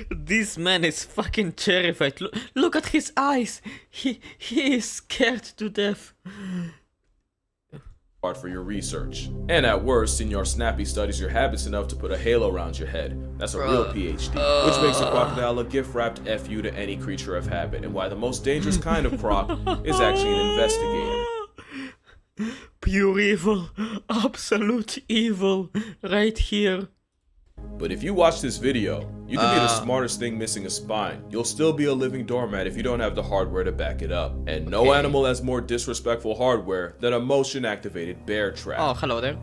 This man is fucking terrified. Look at his eyes. He is scared to death. For your research. And at worst, Senor Snappy studies your habits enough to put a halo around your head. That's a real PhD, which makes a crocodile a gift-wrapped FU to any creature of habit, and why the most dangerous kind of croc is actually an investigator. Pure evil. Absolute evil. Right here. But if you watch this video, you can be the smartest thing missing a spine. You'll still be a living doormat if you don't have the hardware to back it up. And no animal has more disrespectful hardware than a motion-activated bear trap. Oh, hello there.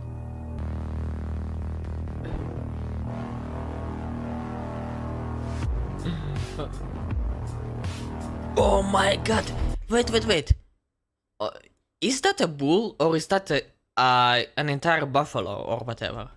Oh my god. Wait. Is that a bull or is that an entire buffalo or whatever?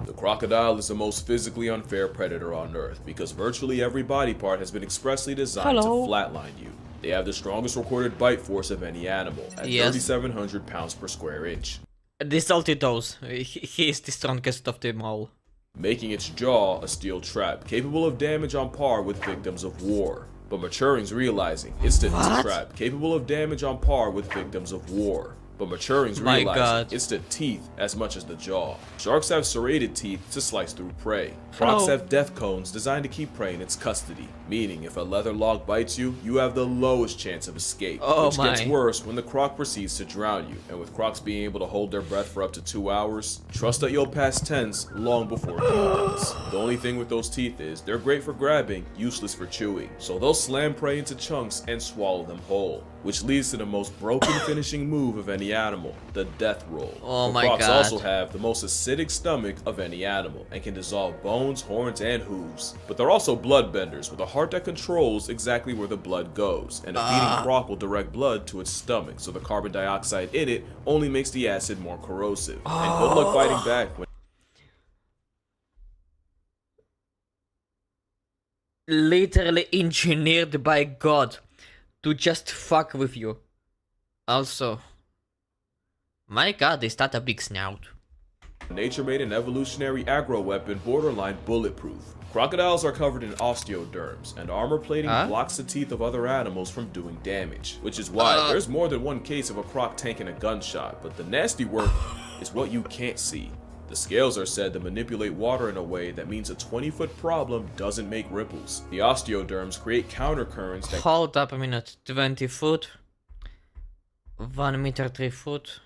The crocodile is the most physically unfair predator on Earth because virtually every body part has been expressly designed to flatline you. They have the strongest recorded bite force of any animal, at Yes. 3,700 pounds per square inch. The salty toes. He is the strongest of them all. Making its jaw a steel trap, capable of damage on par with victims of war. But Maturing's realizing it's the trap, capable of damage on par with victims of war. But Maturing's My realizing God. it's the teeth as much as the jaw. Sharks have serrated teeth to slice through prey. Crocs have death cones designed to keep prey in its custody, meaning if a leather log bites you, you have the lowest chance of escape, which gets worse when the croc proceeds to drown you. And with crocs being able to hold their breath for up to 2 hours, trust that you'll pass tense long before it happens. The only thing with those teeth is they're great for grabbing, useless for chewing, so they'll slam prey into chunks and swallow them whole, which leads to the most broken finishing move of any animal, the death roll. Oh But my crocs God. also have the most acidic stomach of any animal and can dissolve bones, horns, and hooves. But they're also bloodbenders with a heart that controls exactly where the blood goes, and a feeding croc will direct blood to its stomach, so the carbon dioxide in it only makes the acid more corrosive. And good luck fighting back when Literally engineered by God to just fuck with you. Also, my God, is that a big snout? nature made an evolutionary aggro weapon borderline bulletproof. Crocodiles are covered in osteoderms, and armor plating blocks the teeth of other animals from doing damage, which is why there's more than one case of a croc tanking a gunshot, but the nasty work is what you can't see. The scales are said to manipulate water in a way that means a 20-foot problem doesn't make ripples. The osteoderms create countercurrents that Hold up a minute. 20 foot. 1 meter 3 foot.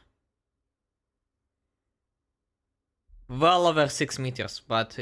Well over 6 meters, but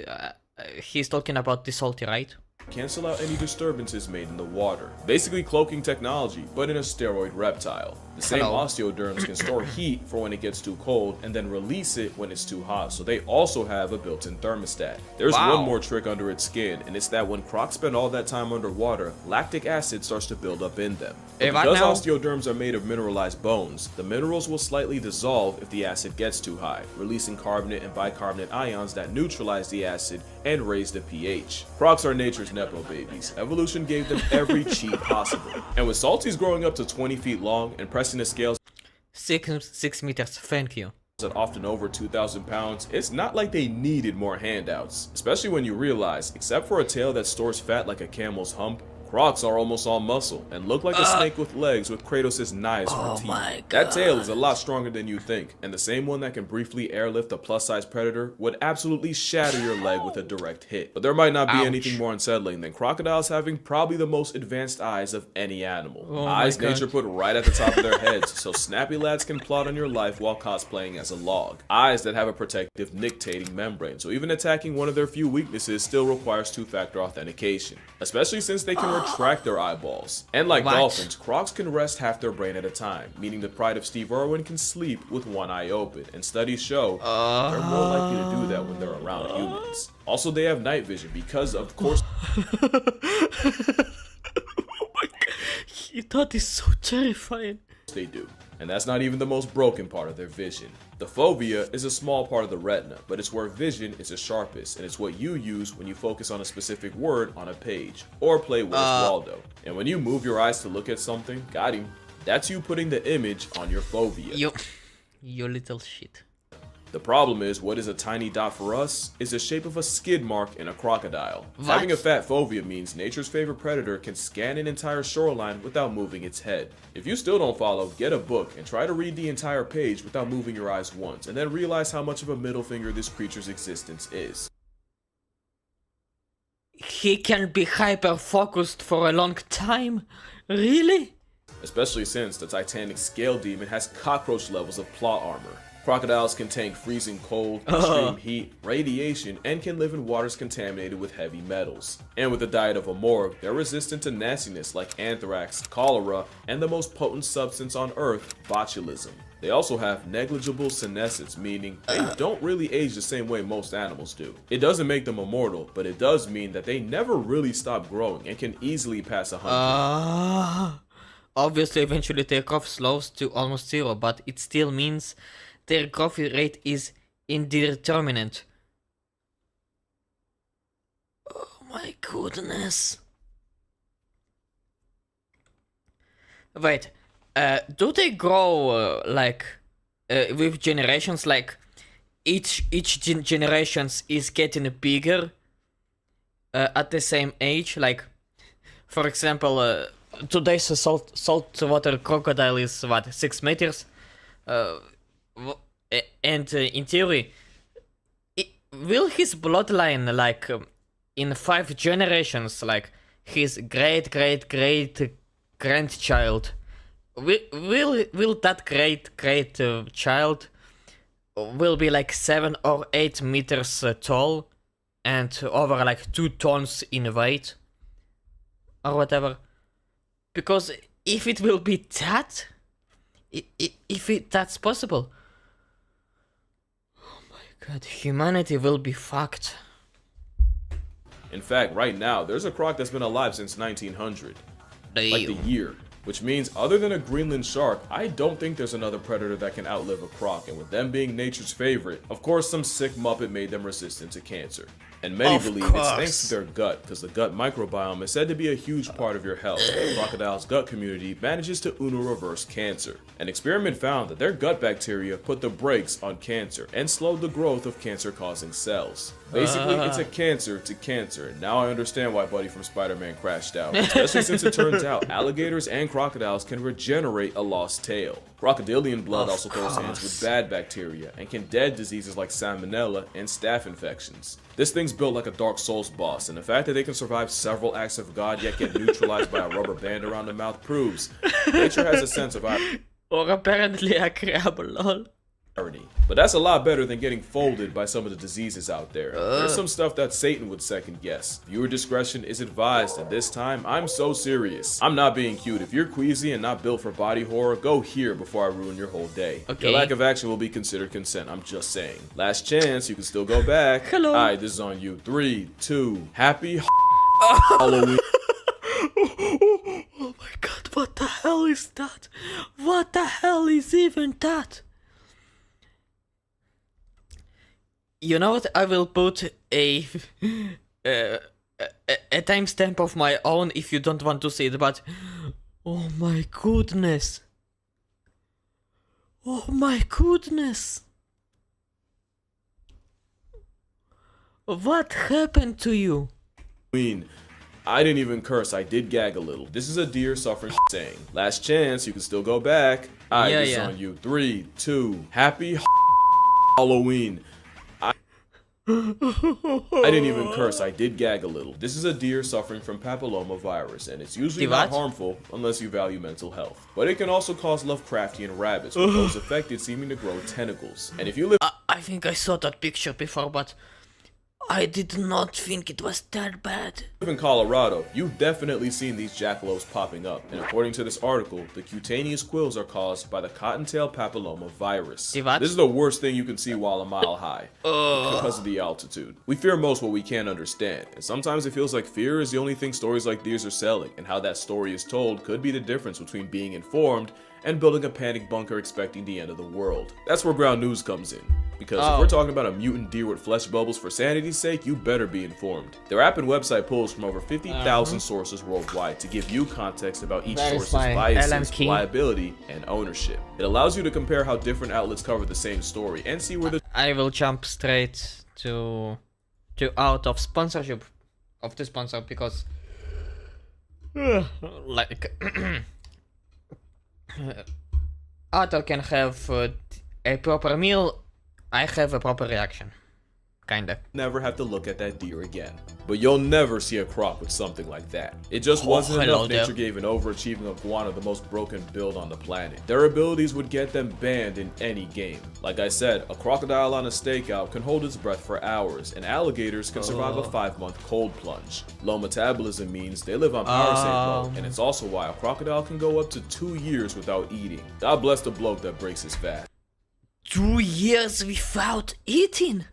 he's talking about the salty, right? cancel out any disturbances made in the water. Basically cloaking technology, but in a steroid reptile. The same osteoderms can store heat for when it gets too cold and then release it when it's too hot, so they also have a built-in thermostat. There's one more trick under its skin, and it's that when crocs spend all that time underwater, lactic acid starts to build up in them. But because osteoderms are made of mineralized bones, the minerals will slightly dissolve if the acid gets too high, releasing carbonate and bicarbonate ions that neutralize the acid and raise the pH. Crocs are nature's nepo babies. Evolution gave them every cheat possible. And with salties growing up to 20 feet long and pressing the scales 6 meters, thank you. at often over 2,000 pounds, it's not like they needed more handouts. Especially when you realize, except for a tail that stores fat like a camel's hump, crocs are almost all muscle and look like a snake with legs with Kratos' knives for teeth. That tail is a lot stronger than you think, and the same one that can briefly airlift a plus-size predator would absolutely shatter your leg with a direct hit. But there might not be anything more unsettling than crocodiles having probably the most advanced eyes of any animal. Eyes nature put right at the top of their heads, so snappy lads can plot on your life while cosplaying as a log. Eyes that have a protective nictating membrane, so even attacking one of their few weaknesses still requires two-factor authentication, especially since they can retract their eyeballs. And like dolphins, crocs can rest half their brain at a time, meaning the pride of Steve Irwin can sleep with one eye open, and studies show they're more likely to do that when they're around humans. Also, they have night vision because, of course, That is so terrifying. they do. And that's not even the most broken part of their vision. The fovea is a small part of the retina, but it's where vision is the sharpest, and it's what you use when you focus on a specific word on a page, or play Where's Waldo. And when you move your eyes to look at something, got him, that's you putting the image on your fovea. You little shit. The problem is, what is a tiny dot for us is the shape of a skid mark in a crocodile. Having a fat fovea means nature's favorite predator can scan an entire shoreline without moving its head. If you still don't follow, get a book and try to read the entire page without moving your eyes once, and then realize how much of a middle finger this creature's existence is. He can be hyper-focused for a long time? Really? Especially since the Titanic scale demon has cockroach levels of plot armor. Crocodiles can tank freezing cold, extreme heat, radiation, and can live in waters contaminated with heavy metals. And with the diet of a morgue, they're resistant to nastiness like anthrax, cholera, and the most potent substance on Earth, botulism. They also have negligible senescence, meaning they don't really age the same way most animals do. It doesn't make them immortal, but it does mean that they never really stop growing and can easily pass 100. Obviously, eventually their growth slows to almost zero, but it still means their growth rate is indeterminate. Oh my goodness. Wait, do they grow with generations? Like each generations is getting bigger at the same age. Like, for example, today's saltwater crocodile is what 6 meters, and in theory, will his bloodline in 5 generations, like his great grandchild, will that great child will be like 7 or 8 meters tall and over like 2 tons in weight or whatever? Because if it will be that, that's possible, oh my god, humanity will be fucked. In fact, right now, there's a croc that's been alive since 1900. Like the year. Which means, other than a Greenland shark, I don't think there's another predator that can outlive a croc, and with them being nature's favorite, of course some sick muppet made them resistant to cancer. And many believe it's thanks to their gut, because the gut microbiome is said to be a huge part of your health. The crocodile's gut community manages to reverse cancer. An experiment found that their gut bacteria put the brakes on cancer and slowed the growth of cancer-causing cells. Basically, it's a cancer to cancer, and now I understand why Buddy from Spider-Man crashed out. Especially since it turns out alligators and crocodiles can regenerate a lost tail. Crocodilian blood also goes hands with bad bacteria and can dead diseases like salmonella and staph infections. This thing's built like a Dark Souls boss, and the fact that they can survive several acts of God yet get neutralized by a rubber band around the mouth proves nature has a sense of or apparently a crab, lol. But that's a lot better than getting folded by some of the diseases out there. There's some stuff that Satan would second guess. Viewer discretion is advised, and this time, I'm so serious. I'm not being cute. If you're queasy and not built for body horror, go here before I ruin your whole day. Okay. Your lack of action will be considered consent, I'm just saying. Last chance, you can still go back. Hello. Alright, this is on you. 3, 2, happy Halloween. Oh my god, what the hell is that? What the hell is even that? You know what? I will put a timestamp of my own if you don't want to see it, but oh my goodness. Oh my goodness. What happened to you? I didn't even curse, I did gag a little. This is a deer suffering saying. Last chance, you can still go back. Alright, this is on you. 3, 2, happy Halloween. I didn't even curse, I did gag a little. This is a deer suffering from papillomavirus, and it's usually not harmful unless you value mental health. But it can also cause Lovecraftian rabbits, with those affected seeming to grow tentacles. And if you live— I think I saw that picture before, but I did not think it was that bad. In Colorado, you've definitely seen these jackalopes popping up, and according to this article, the cutaneous quills are caused by the cottontail papilloma virus. This is the worst thing you can see while a mile high, because of the altitude. We fear most what we can't understand, and sometimes it feels like fear is the only thing stories like these are selling, and how that story is told could be the difference between being informed and building a panic bunker expecting the end of the world. That's where Ground News comes in. Because if we're talking about a mutant deer with flesh bubbles for sanity's sake, you better be informed. Their app and website pulls from over 50,000 sources worldwide to give you context about each source's biases, reliability, and ownership. It allows you to compare how different outlets cover the same story and see where the— I will jump straight to out of sponsorship of the sponsor because like Otto can have a proper meal. I have a proper reaction. Kinda. Never have to look at that deer again. But you'll never see a croc with something like that. It just wasn't enough. Nature gave an overachieving iguana the most broken build on the planet. Their abilities would get them banned in any game. Like I said, a crocodile on a stakeout can hold its breath for hours, and alligators can survive a 5-month cold plunge. Low metabolism means they live on parasite mode, and it's also why a crocodile can go up to 2 years without eating. God bless the bloke that breaks his fast. 2 years without eating?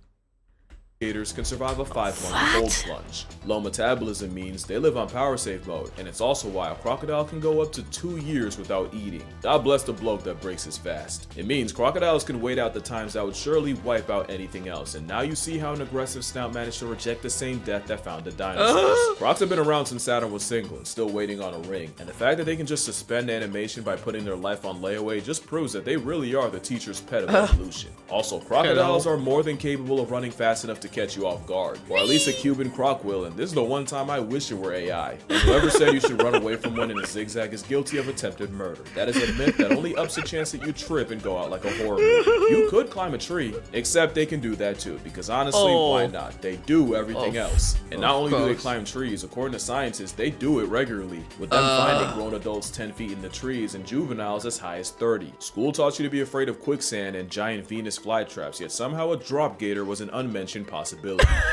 gators can survive a 5-month cold plunge. Low metabolism means they live on power save mode, and it's also why a crocodile can go up to 2 years without eating. God bless the bloke that breaks his fast. It means crocodiles can wait out the times that would surely wipe out anything else, and now you see how an aggressive snout managed to reject the same death that found the dinosaurs. Crocs have been around since Saturn was single and still waiting on a ring, and the fact that they can just suspend animation by putting their life on layaway just proves that they really are the teacher's pet of evolution. Also, crocodiles are more than capable of running fast enough to catch you off guard, or at least a Cuban croc will, and this is the one time I wish it were AI. And whoever said you should run away from one in a zigzag is guilty of attempted murder. That is a myth that only ups the chance that you trip and go out like a horror movie. You could climb a tree, except they can do that too, because honestly, why not? They do everything else. And not only do they climb trees, according to scientists, they do it regularly, with them finding grown adults 10 feet in the trees and juveniles as high as 30. School taught you to be afraid of quicksand and giant Venus flytraps, yet somehow a drop gator was an unmentioned possibility.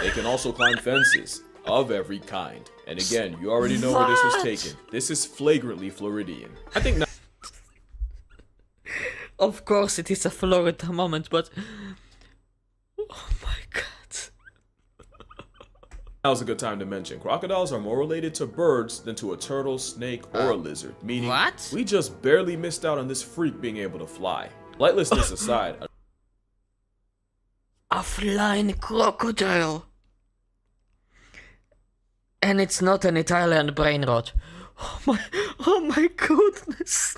They can also climb fences of every kind. And again, you already know where this was taken. This is flagrantly Floridian. I think not. Of course it is a Florida moment, but oh my god. Now's a good time to mention, crocodiles are more related to birds than to a turtle, snake, or a lizard. Meaning, we just barely missed out on this freak being able to fly. Lightlessness aside, a flying crocodile. And it's not an Italian brain rot. Oh my goodness.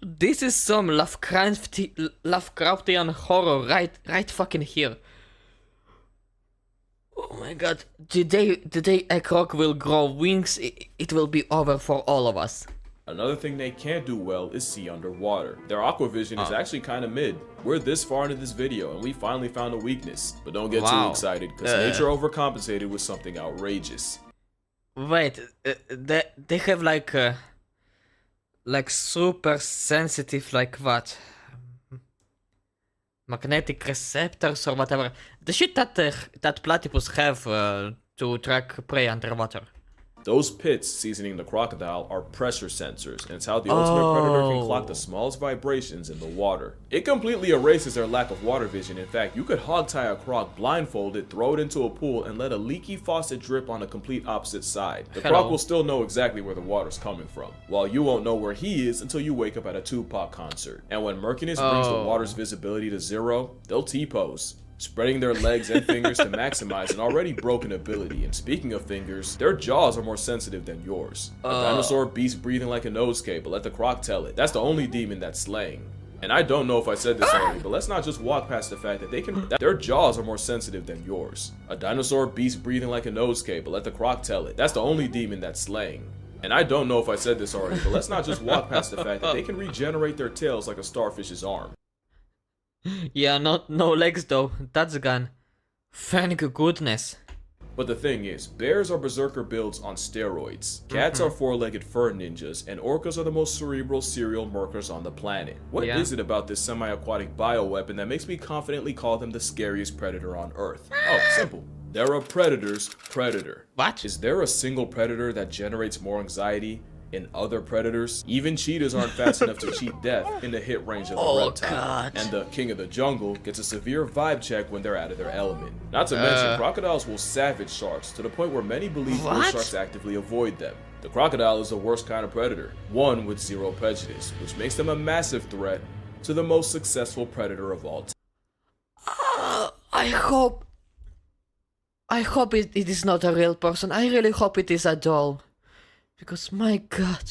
This is some Lovecraftian horror right fucking here. Oh my god. The day a croc will grow wings, it will be over for all of us. another thing they can't do well is see underwater. Their aquavision is actually kind of mid. We're this far into this video and we finally found a weakness. But don't get too excited, because nature overcompensated with something outrageous. Wait, they have like super sensitive, like what? Magnetic receptors or whatever. The shit that that platypus have to track prey underwater. Those pits seasoning the crocodile are pressure sensors, and it's how the ultimate predator can clock the smallest vibrations in the water. It completely erases their lack of water vision. In fact, you could hogtie a croc blindfolded, throw it into a pool, and let a leaky faucet drip on the complete opposite side. The croc will still know exactly where the water's coming from, while you won't know where he is until you wake up at a Tupac concert. And when murkiness brings the water's visibility to zero, they'll T-pose, spreading their legs and fingers to maximize an already broken ability. And speaking of fingers, their jaws are more sensitive than yours. A dinosaur beast breathing like a nosegay, but let the croc tell it. That's the only demon that's slaying. And I don't know if I said this already, but let's not just walk past the fact that their jaws are more sensitive than yours. A dinosaur beast breathing like a nosegay, but let the croc tell it. That's the only demon that's slaying. And I don't know if I said this already, but let's not just walk past the fact that they can regenerate their tails like a starfish's arm. Yeah, no legs though. That's gone. Thank goodness. But the thing is, bears are berserker builds on steroids. Cats are four-legged fur ninjas, and orcas are the most cerebral serial murkers on the planet. What is it about this semi-aquatic bioweapon that makes me confidently call them the scariest predator on Earth? Oh, simple. They're a predator's predator. What? Is there a single predator that generates more anxiety in other predators? Even cheetahs aren't fast enough to cheat death in the hit range of a reptile. God. And the king of the jungle gets a severe vibe check when they're out of their element. Not to mention, crocodiles will savage sharks to the point where many believe bull sharks actively avoid them. The crocodile is the worst kind of predator, one with zero prejudice, which makes them a massive threat to the most successful predator of all time. I hope it is not a real person. I really hope it is a doll. Because my god.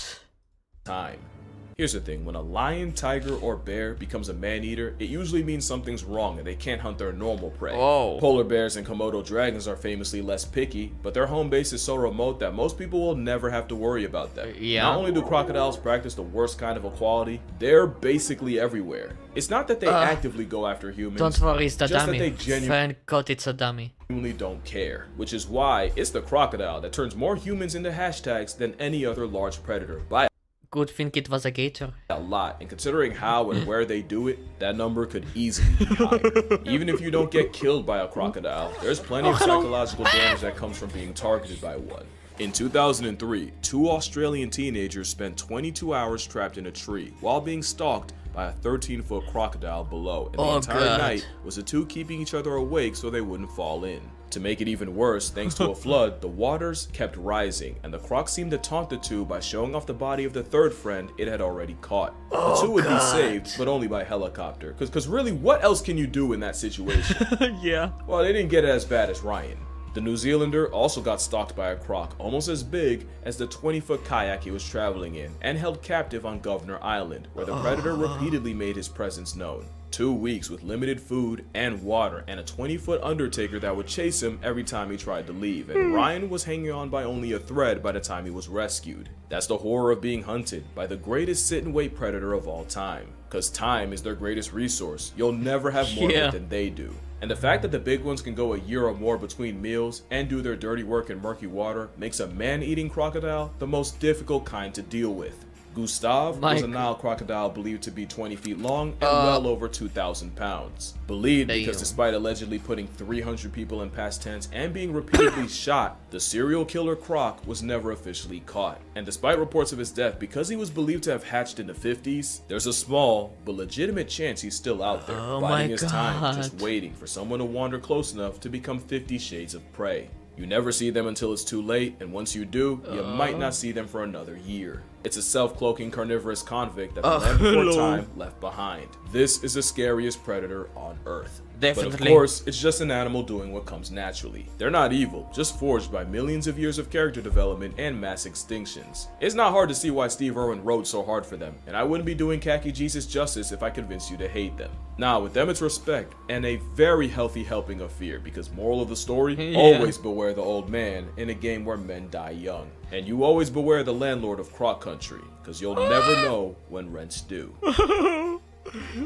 Here's the thing, when a lion, tiger, or bear becomes a man-eater, it usually means something's wrong and they can't hunt their normal prey. Polar bears and Komodo dragons are famously less picky, but their home base is so remote that most people will never have to worry about them. Not only do crocodiles practice the worst kind of equality, they're basically everywhere. It's not that they actively go after humans, don't worry, it's a just dummy. that they genuinely Thank God it's a dummy. don't care, which is why it's the crocodile that turns more humans into hashtags than any other large predator by Good thing it was a gator. a lot, and considering how and where they do it, that number could easily be higher. Even if you don't get killed by a crocodile, there's plenty of psychological damage that comes from being targeted by one. In 2003, 2 Australian teenagers spent 22 hours trapped in a tree while being stalked by a 13-foot crocodile below, and the Oh, entire God. night was the two keeping each other awake so they wouldn't fall in. To make it even worse, thanks to a flood, the waters kept rising, and the croc seemed to taunt the two by showing off the body of the third friend it had already caught. The two would be saved, but only by helicopter, because really, what else can you do in that situation? Yeah. Well, they didn't get it as bad as Ryan. The New Zealander also got stalked by a croc almost as big as the 20-foot kayak he was traveling in, and held captive on Governor Island, where the predator repeatedly made his presence known. 2 weeks with limited food and water, and a 20-foot undertaker that would chase him every time he tried to leave, and Ryan was hanging on by only a thread by the time he was rescued. That's the horror of being hunted by the greatest sit-and-wait predator of all time. Cause time is their greatest resource. You'll never have more of it than they do. And the fact that the big ones can go a year or more between meals and do their dirty work in murky water makes a man-eating crocodile the most difficult kind to deal with. Gustav was a Nile crocodile believed to be 20 feet long and well over 2,000 pounds. Believed because despite allegedly putting 300 people in past tense and being repeatedly shot, the serial killer croc was never officially caught. And despite reports of his death, because he was believed to have hatched in the 50s, there's a small but legitimate chance he's still out there, biding his time, just waiting for someone to wander close enough to become 50 Shades of Prey. You never see them until it's too late, and once you do, you might not see them for another year. It's a self-cloaking carnivorous convict that the land before time left behind. This is the scariest predator on Earth. Definitely. But of course, it's just an animal doing what comes naturally. They're not evil, just forged by millions of years of character development and mass extinctions. It's not hard to see why Steve Irwin rode so hard for them, and I wouldn't be doing Khaki Jesus justice if I convinced you to hate them. Nah, with them it's respect, and a very healthy helping of fear, because moral of the story, always beware the old man in a game where men die young. And you always beware the landlord of Croc Country, because you'll never know when rent's due.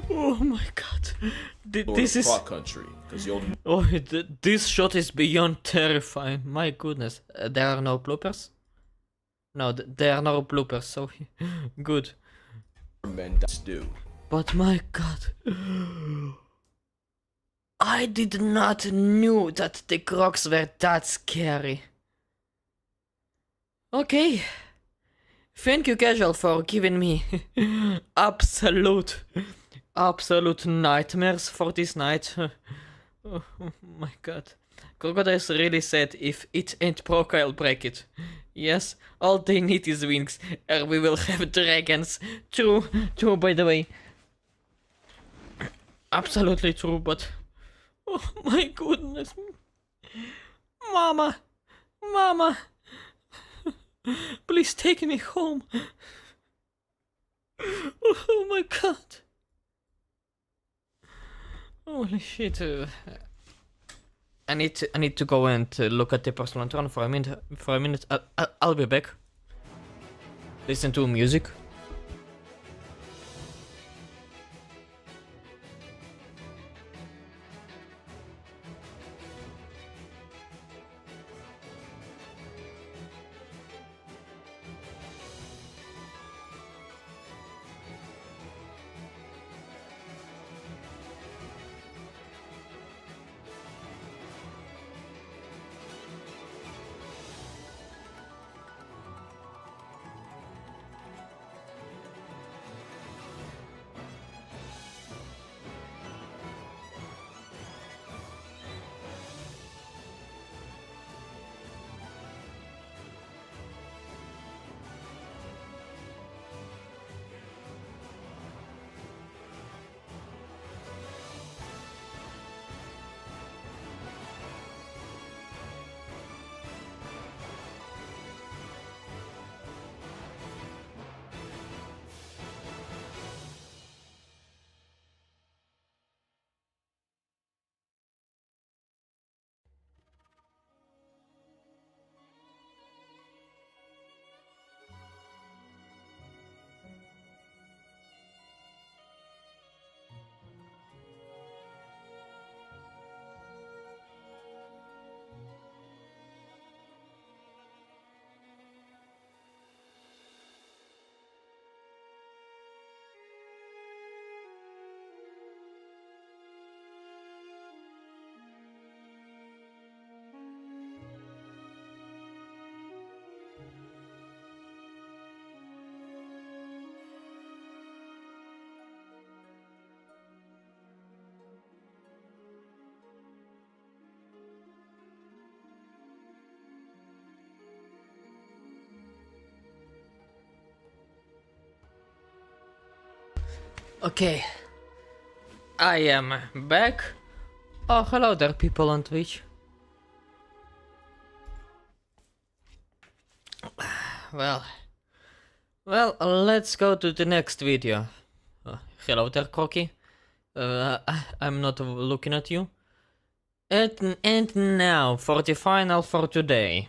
Oh my god. This is Croc Country, because you'll this shot is beyond terrifying. My goodness. There are no bloopers? No, there are no bloopers, so good. Men do. But my god. I did not knew that the crocs were that scary. Okay. Thank you, Casual, for giving me absolute nightmares for this night. Oh my god. Crocodiles really said, if it ain't broke, I'll break it. Yes, all they need is wings, or we will have dragons. True, by the way. Absolutely true, but... Oh my goodness. Mama. Please take me home. Oh my god. Holy shit. I need to go and look at the personal turn for a minute. I'll be back. Listen to music. Okay. I am back. Oh, hello there, people on Twitch. Well, let's go to the next video. Hello there, Crocky. I'm not looking at you. And now, for the final for today.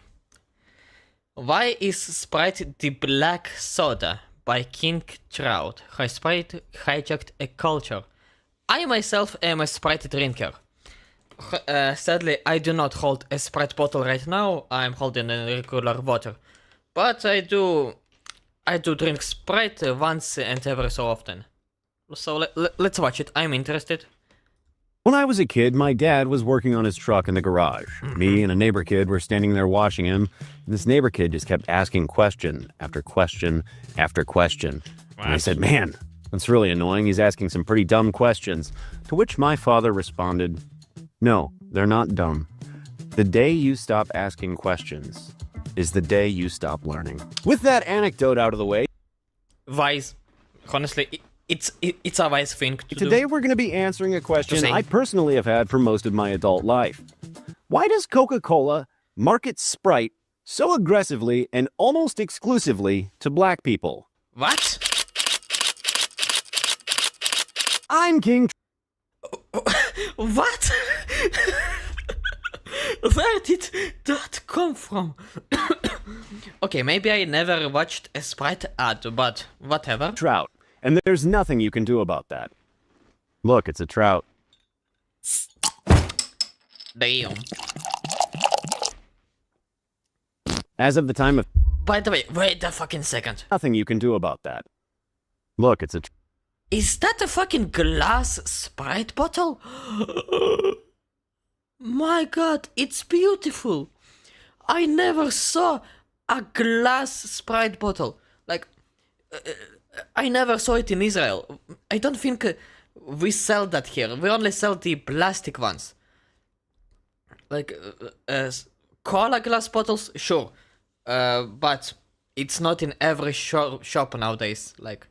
Why is Sprite the black soda by King Trout? Has Sprite hijacked a culture? I myself am a Sprite drinker. Sadly, I do not hold a Sprite bottle right now. I'm holding a regular water. But I do drink Sprite once and ever so often. So let's watch it. I'm interested. When I was a kid, my dad was working on his truck in the garage. Me and a neighbor kid were standing there watching him. And this neighbor kid just kept asking question after question after question. What? And I said, man, that's really annoying. He's asking some pretty dumb questions. To which my father responded, no, they're not dumb. The day you stop asking questions is the day you stop learning. With that anecdote out of the way. Wise. Honestly, it's a wise thing to do. Today we're going to be answering a question I personally have had for most of my adult life. Why does Coca-Cola market Sprite so aggressively and almost exclusively to black people? What? I'm King. What? Where did that come from? Okay, maybe I never watched a Sprite ad, but whatever. Trout. And there's nothing you can do about that. Look, it's a trout. Damn. As of the time of... By the way, wait a fucking second. Nothing you can do about that. Look, it's a... Is that a fucking glass Sprite bottle? My god, it's beautiful. I never saw a glass Sprite bottle. Like... I never saw it in Israel. I don't think we sell that here. We only sell the plastic ones. Like, cola glass bottles, sure. But it's not in every shop nowadays. Like,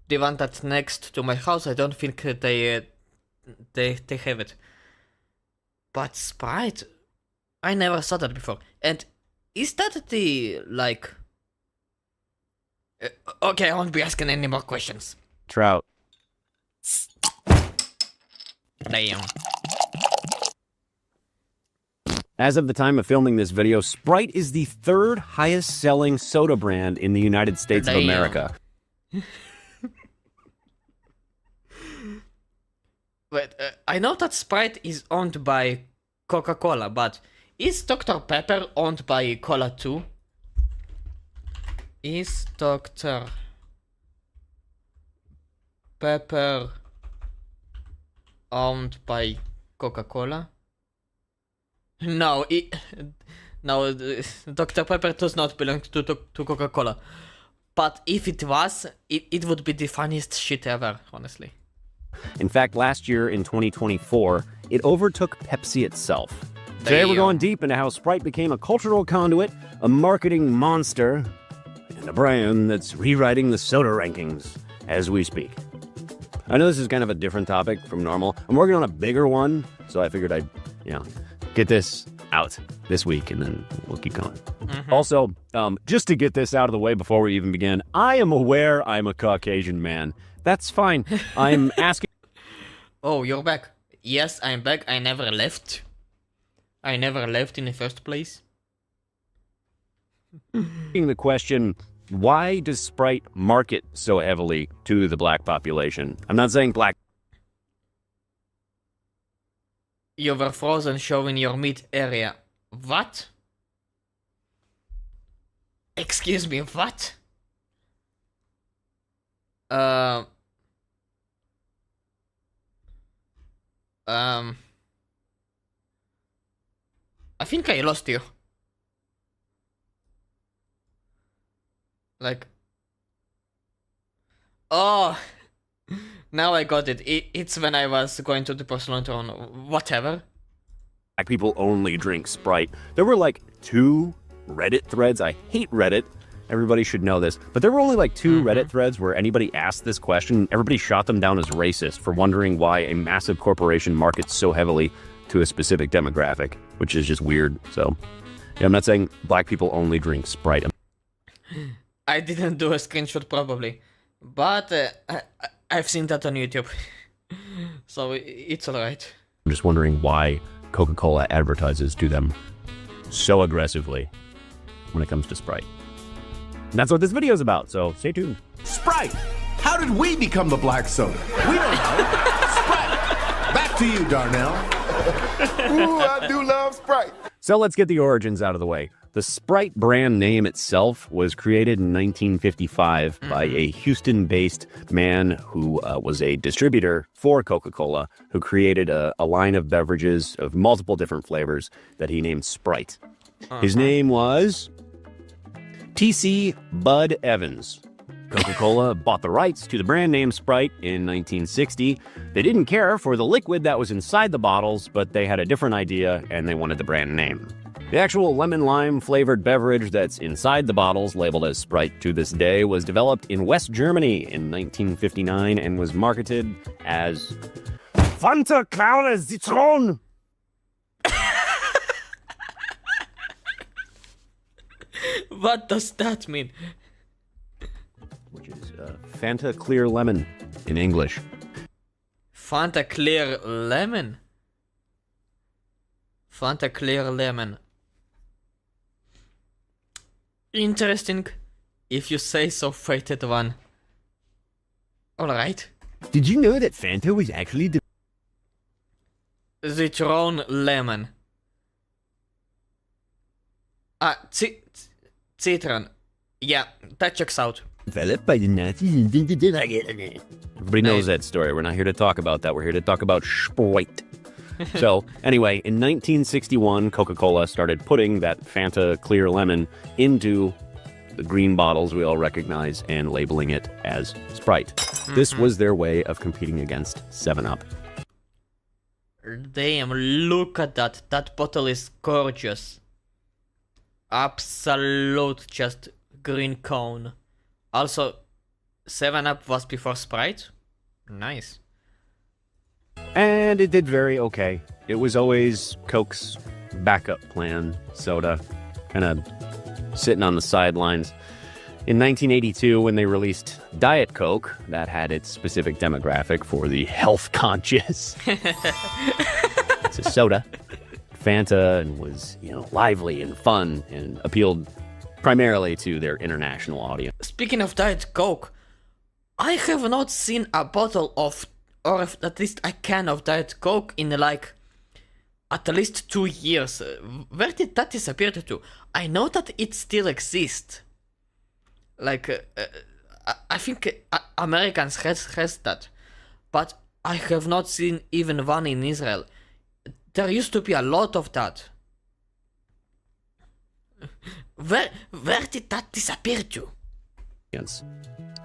the one that's next to my house, I don't think they have it. But Sprite, I never saw that before. And is that the, like... Okay, I won't be asking any more questions. Trout. Damn. As of the time of filming this video, Sprite is the third highest selling soda brand in the United States of America. Wait, I know that Sprite is owned by Coca-Cola, but is Dr. Pepper owned by Cola too? Is Dr. Pepper owned by Coca-Cola? No, Dr. Pepper does not belong to Coca-Cola. But if it was, it would be the funniest shit ever, honestly. In fact, last year in 2024, it overtook Pepsi itself. Today we're going deep into how Sprite became a cultural conduit, a marketing monster, and a brand that's rewriting the soda rankings as we speak. I know this is kind of a different topic from normal. I'm working on a bigger one, so I figured I'd, get this out this week, and then we'll keep going. Also, just to get this out of the way before we even begin, I am aware I'm a Caucasian man. That's fine. I'm asking... Oh, you're back. Yes, I'm back. I never left. I never left in the first place. The question, why does Sprite market so heavily to the black population? I'm not saying black. You were frozen showing your meat area. What? Excuse me, what? I think I lost you. Like... Oh! Now I got it. It's when I was going to the personal tone. Whatever. Black people only drink Sprite. There were like 2 Reddit threads. I hate Reddit. Everybody should know this. But there were only like 2 Reddit threads where anybody asked this question. Everybody shot them down as racist for wondering why a massive corporation markets so heavily to a specific demographic, which is just weird. So, yeah, I'm not saying black people only drink Sprite. I didn't do a screenshot probably, but I've seen that on YouTube, so it's alright. I'm just wondering why Coca-Cola advertises to them so aggressively when it comes to Sprite. And that's what this video is about, so stay tuned. Sprite! How did we become the black soda? We don't know. Sprite! Back to you, Darnell. Ooh, I do love Sprite. So let's get the origins out of the way. The Sprite brand name itself was created in 1955 by a Houston-based man who was a distributor for Coca-Cola, who created a line of beverages of multiple different flavors that he named Sprite. His name was T.C. Bud Evans. Coca-Cola bought the rights to the brand name Sprite in 1960. They didn't care for the liquid that was inside the bottles, but they had a different idea and they wanted the brand name. The actual lemon-lime flavored beverage that's inside the bottles, labeled as Sprite to this day, was developed in West Germany in 1959 and was marketed as Fanta Claire Citron. What does that mean? Which is Fanta Clear Lemon in English. Fanta Clear Lemon? Fanta Clear Lemon. Interesting, if you say so, Fated One. Alright. Did you know that Fanta was actually the Citron Lemon. Citron. Yeah, that checks out. developed by the Nazis and invented again? Everybody knows that story. We're not here to talk about that. We're here to talk about Sprite. So, anyway, in 1961, Coca-Cola started putting that Fanta Clear Lemon into the green bottles we all recognize and labeling it as Sprite. This was their way of competing against 7-Up. Damn, look at that. That bottle is gorgeous. Absolute just green cone. Also, 7-Up was before Sprite. Nice. And it did very okay. It was always Coke's backup plan soda, kind of sitting on the sidelines. In 1982, when they released Diet Coke, that had its specific demographic for the health conscious. It's a soda. Fanta was, lively and fun and appealed primarily to their international audience. Speaking of Diet Coke, I have not seen a bottle of, or at least a can of Diet Coke in at least 2 years. Where did that disappear to? I know that it still exists. I think Americans has that, but I have not seen even one in Israel. There used to be a lot of that. Where did that disappear to? Yes.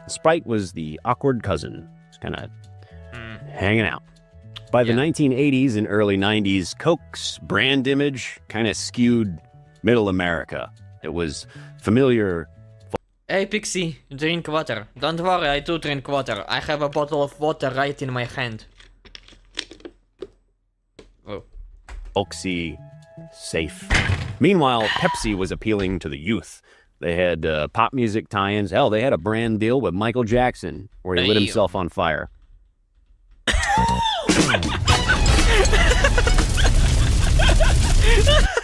Sprite was the awkward cousin, kind of hanging out. By the 1980s and early 90s, Coke's brand image kind of skewed middle America. It was familiar. Hey Pixie, drink water. Don't worry, I do drink water. I have a bottle of water right in my hand. Oh. Folksy, safe. Meanwhile, Pepsi was appealing to the youth. They had pop music tie-ins. Hell, they had a brand deal with Michael Jackson where he lit himself on fire.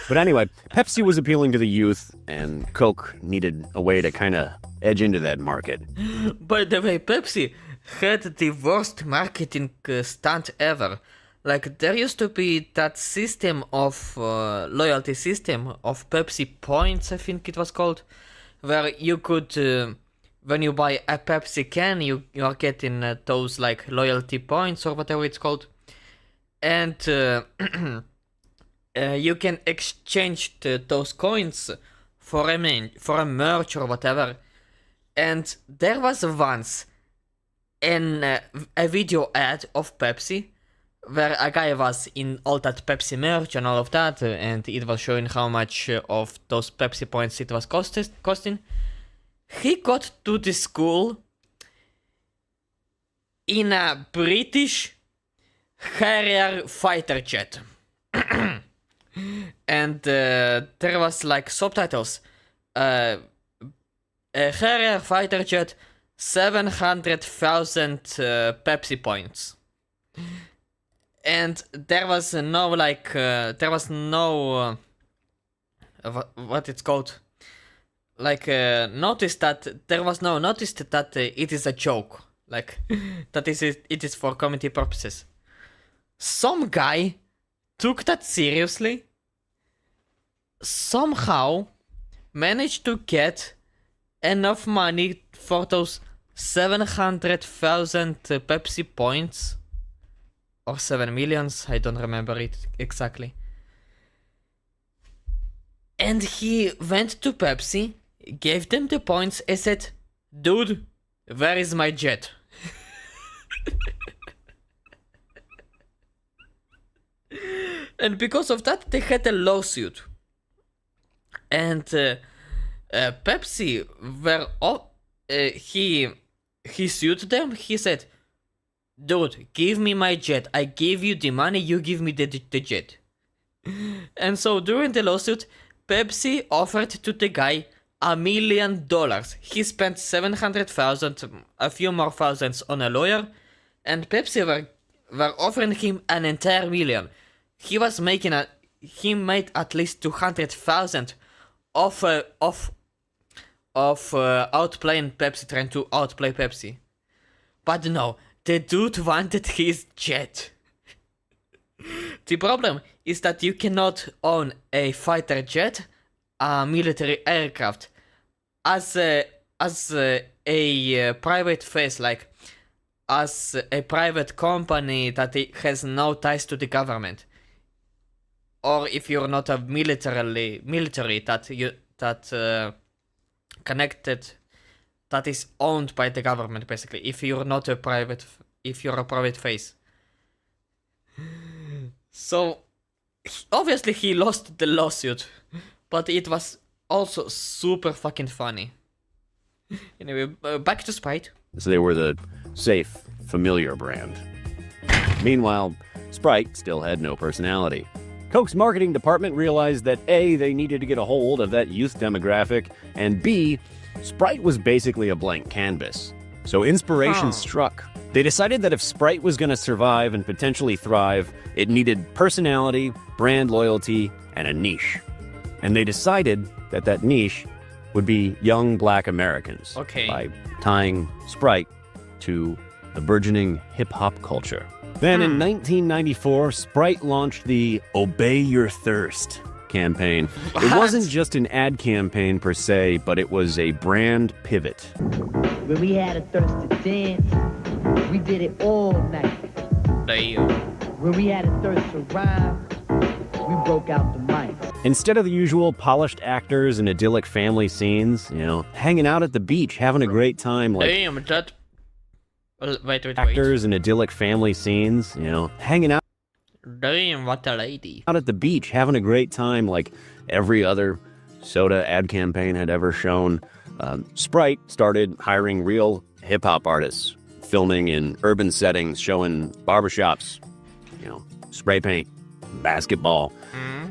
But anyway, Pepsi was appealing to the youth, and Coke needed a way to kind of edge into that market. By the way, Pepsi had the worst marketing stunt ever. There used to be that system of loyalty system of Pepsi points, I think it was called, where you could, when you buy a Pepsi can, you are getting those loyalty points or whatever it's called, and you can exchange those coins for a merch or whatever. And there was once a video ad of Pepsi where a guy was in all that Pepsi merch and all of that, and it was showing how much of those Pepsi points it was costing. he got to the school in a British Harrier fighter jet. And there was like subtitles. A Harrier fighter jet, 700,000 Pepsi points. And there was no what it's called, like notice that it is a joke, like that it is for comedy purposes. Some guy took that seriously, somehow managed to get enough money for those 700,000 Pepsi points, or 7 millions, I don't remember it exactly. And he went to Pepsi, gave them the points, and said, "Dude, where is my jet?" And because of that, they had a lawsuit. And Pepsi he sued them. He said, "Dude, give me my jet. I give you the money, you give me the jet." And so during the lawsuit, Pepsi offered to the guy $1 million. He spent 700,000, a few more thousands on a lawyer, and Pepsi were offering him an entire million. He made at least 200,000 of outplaying Pepsi, trying to outplay Pepsi. But no, the dude wanted his jet. The problem is that you cannot own a fighter jet, a military aircraft, as a private face, like as a private company that has no ties to the government. Or if you're not a military connected, that is owned by the government, basically. If you're a private face. So obviously he lost the lawsuit, but it was also super fucking funny. Anyway, back to Sprite. So they were the safe, familiar brand. Meanwhile, Sprite still had no personality. Coke's marketing department realized that A, they needed to get a hold of that youth demographic, and B, Sprite was basically a blank canvas. So inspiration struck. They decided that if Sprite was going to survive and potentially thrive, it needed personality, brand loyalty, and a niche. And they decided that that niche would be young Black Americans. Okay. By tying Sprite to the burgeoning hip-hop culture. Then in 1994, Sprite launched the Obey Your Thirst campaign. It wasn't just an ad campaign per se, but it was a brand pivot. When we had a thirst to dance, we did it all night. When we had a thirst to rhyme, we broke out the mic. Instead of the usual polished actors and idyllic family scenes, hanging out at the beach, having a great time, like Wait. actors and idyllic family scenes, hanging out. Damn, what a lady. Out at the beach, having a great time like every other soda ad campaign had ever shown. Sprite started hiring real hip-hop artists, filming in urban settings, showing barbershops, spray paint, basketball.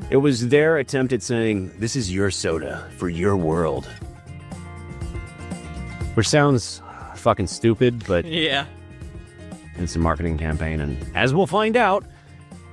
It was their attempt at saying, this is your soda for your world. Which sounds fucking stupid, but yeah, it's a marketing campaign, and as we'll find out,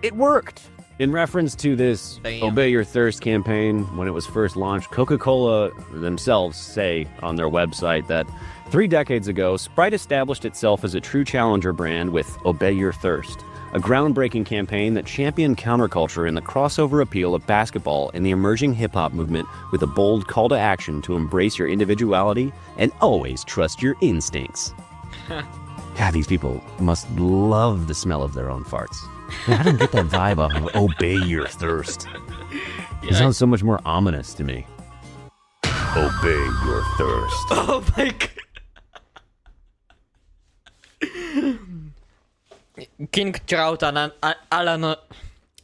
it worked. In reference to this Obey Your Thirst campaign, when it was first launched, Coca-Cola themselves say on their website that 3 decades ago, Sprite established itself as a true challenger brand with Obey Your Thirst, a groundbreaking campaign that championed counterculture and the crossover appeal of basketball and the emerging hip-hop movement with a bold call to action to embrace your individuality and always trust your instincts. God, these people must love the smell of their own farts. I don't get that vibe off of Obey Your Thirst. It sounds so much more ominous to me. Obey Your Thirst. Oh my god. King Trout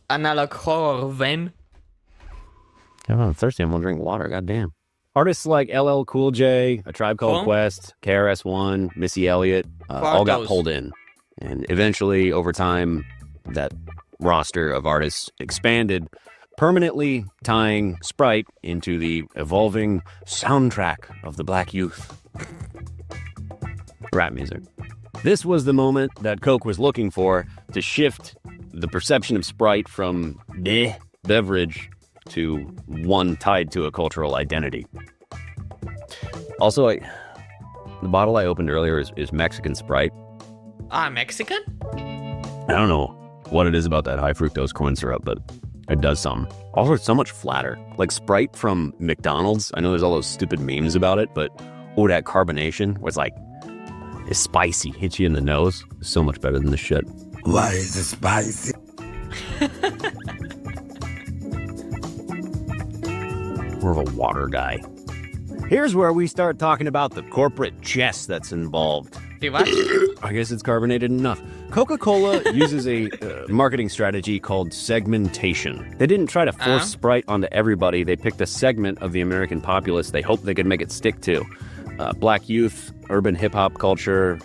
analog horror when? I'm thirsty. I'm gonna drink water. God damn. Artists like LL Cool J, A Tribe Called Quest, KRS-One, Missy Elliott all got pulled in. And eventually, over time, that roster of artists expanded, permanently tying Sprite into the evolving soundtrack of the Black youth. Rap music. This was the moment that Coke was looking for to shift the perception of Sprite from beverage to one tied to a cultural identity. Also, the bottle I opened earlier is Mexican Sprite. Mexican? I don't know what it is about that high fructose corn syrup, but it does something. Also, it's so much flatter. Like Sprite from McDonald's. I know there's all those stupid memes about it, but that carbonation where it's like, it's spicy, hits you in the nose. It's so much better than this shit. Why is it spicy? More of a water guy. Here's where we start talking about the corporate chess that's involved. I guess it's carbonated enough. Coca-Cola uses a marketing strategy called segmentation. They didn't try to force Sprite onto everybody. They picked a segment of the American populace they hoped they could make it stick to. Black youth, urban hip-hop culture,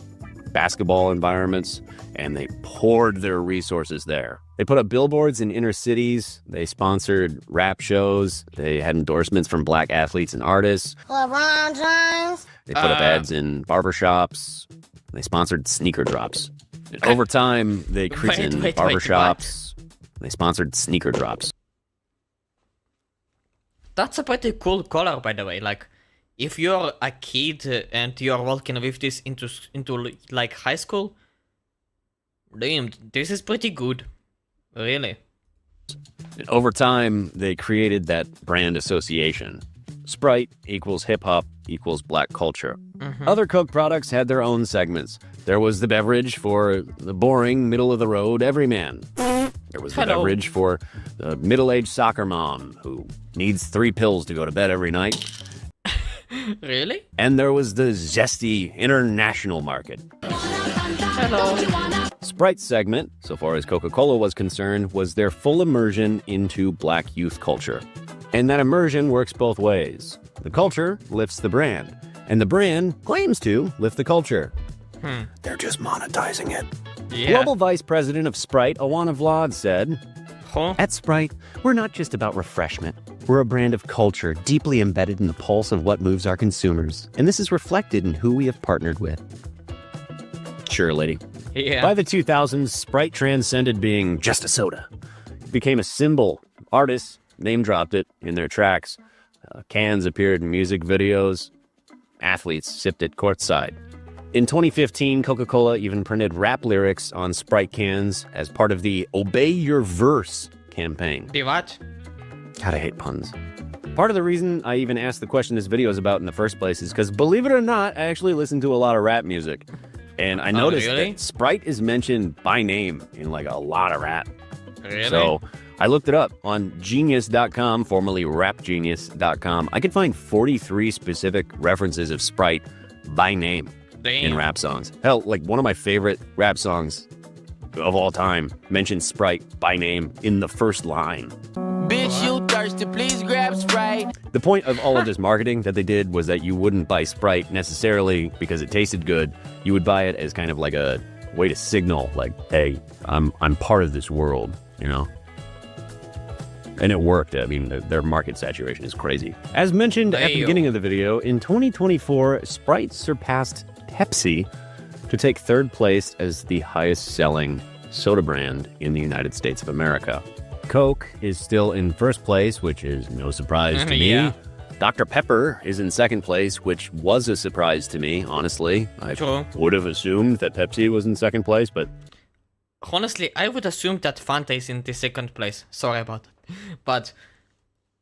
basketball environments, and they poured their resources there. They put up billboards in inner cities. They sponsored rap shows. They had endorsements from black athletes and artists. LeBron James. They put up ads in barbershops. They sponsored sneaker drops. And over time, they creased in barbershops. They sponsored sneaker drops. That's a pretty cool color, by the way. Like, if you're a kid and you're walking with this into like high school, damn, this is pretty good. Really. And over time, they created that brand association. Sprite equals hip-hop equals black culture. Other Coke products had their own segments. There was the beverage for the boring, middle-of-the-road everyman. There was the beverage for the middle-aged soccer mom who needs 3 pills to go to bed every night. Really? And there was the zesty international market. Sprite's segment, so far as Coca-Cola was concerned, was their full immersion into black youth culture. And that immersion works both ways. The culture lifts the brand, and the brand claims to lift the culture. They're just monetizing it. Yeah. Global Vice President of Sprite, Awana Vlad, said, At Sprite, we're not just about refreshment. We're a brand of culture deeply embedded in the pulse of what moves our consumers. And this is reflected in who we have partnered with. Sure, lady. Yeah. By the 2000s, Sprite transcended being just a soda. It became a symbol. Artists name-dropped it in their tracks. Cans appeared in music videos. Athletes sipped it courtside. In 2015, Coca-Cola even printed rap lyrics on Sprite cans as part of the Obey Your Verse campaign. The what? God, I hate puns. Part of the reason I even asked the question this video is about in the first place is because, believe it or not, I actually listen to a lot of rap music. And I noticed that Sprite is mentioned by name in like a lot of rap. Really? So I looked it up on Genius.com, formerly RapGenius.com. I could find 43 specific references of Sprite by name in rap songs. Hell, like one of my favorite rap songs of all time mentions Sprite by name in the first line. Bitch, you thirsty, please grab Sprite. The point of all of this marketing that they did was that you wouldn't buy Sprite necessarily because it tasted good. You would buy it as kind of like a way to signal, like, hey, I'm part of this world, you know? And it worked. I mean, their market saturation is crazy. As mentioned at the beginning of the video, in 2024, Sprite surpassed Pepsi to take third place as the highest-selling soda brand in the United States of America. Coke is still in first place, which is no surprise to me. Yeah. Dr. Pepper is in second place, which was a surprise to me, honestly. I would have assumed that Pepsi was in second place, but... Honestly, I would assume that Fanta is in the second place. Sorry about it. But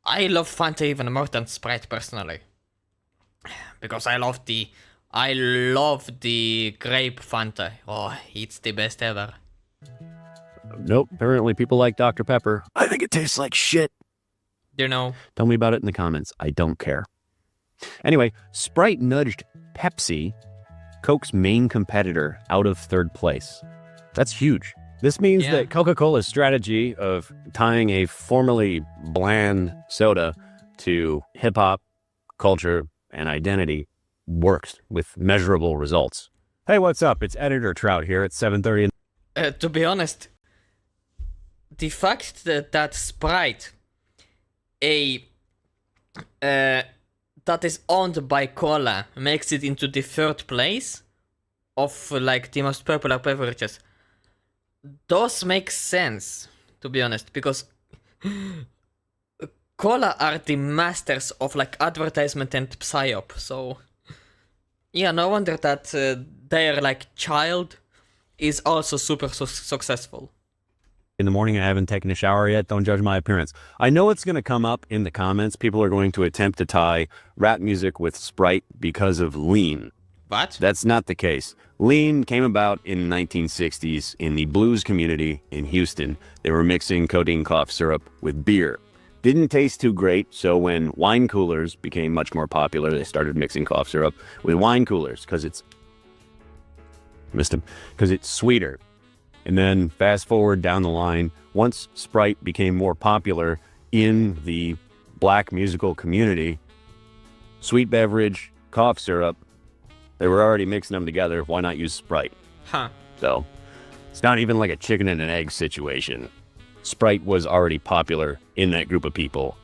I love Fanta even more than Sprite, personally. Because I love the grape Fanta. Oh, it's the best ever. Nope, apparently people like Dr. Pepper. I think it tastes like shit. You know. Tell me about it in the comments. I don't care. Anyway, Sprite nudged Pepsi, Coke's main competitor, out of third place. That's huge. This means that Coca-Cola's strategy of tying a formerly bland soda to hip-hop culture, and identity works with measurable results. Hey, what's up? It's Editor Trout here at 7:30. To be honest, the fact that Sprite, that is owned by Cola, makes it into the third place of like the most popular beverages, does make sense, to be honest, because Cola are the masters of like advertisement and psyop, so yeah, no wonder that their like child is also super successful. In the morning, I haven't taken a shower yet. Don't judge my appearance. I know it's going to come up in the comments. People are going to attempt to tie rap music with Sprite because of lean. What? That's not the case. Lean came about in the 1960s in the blues community in Houston. They were mixing codeine cough syrup with beer. Didn't taste too great, so when wine coolers became much more popular, they started mixing cough syrup with wine coolers because it's sweeter. And then fast forward down the line, once Sprite became more popular in the black musical community, sweet beverage, cough syrup, they were already mixing them together. Why not use Sprite? Huh. So it's not even like a chicken and an egg situation. Sprite was already popular in that group of people,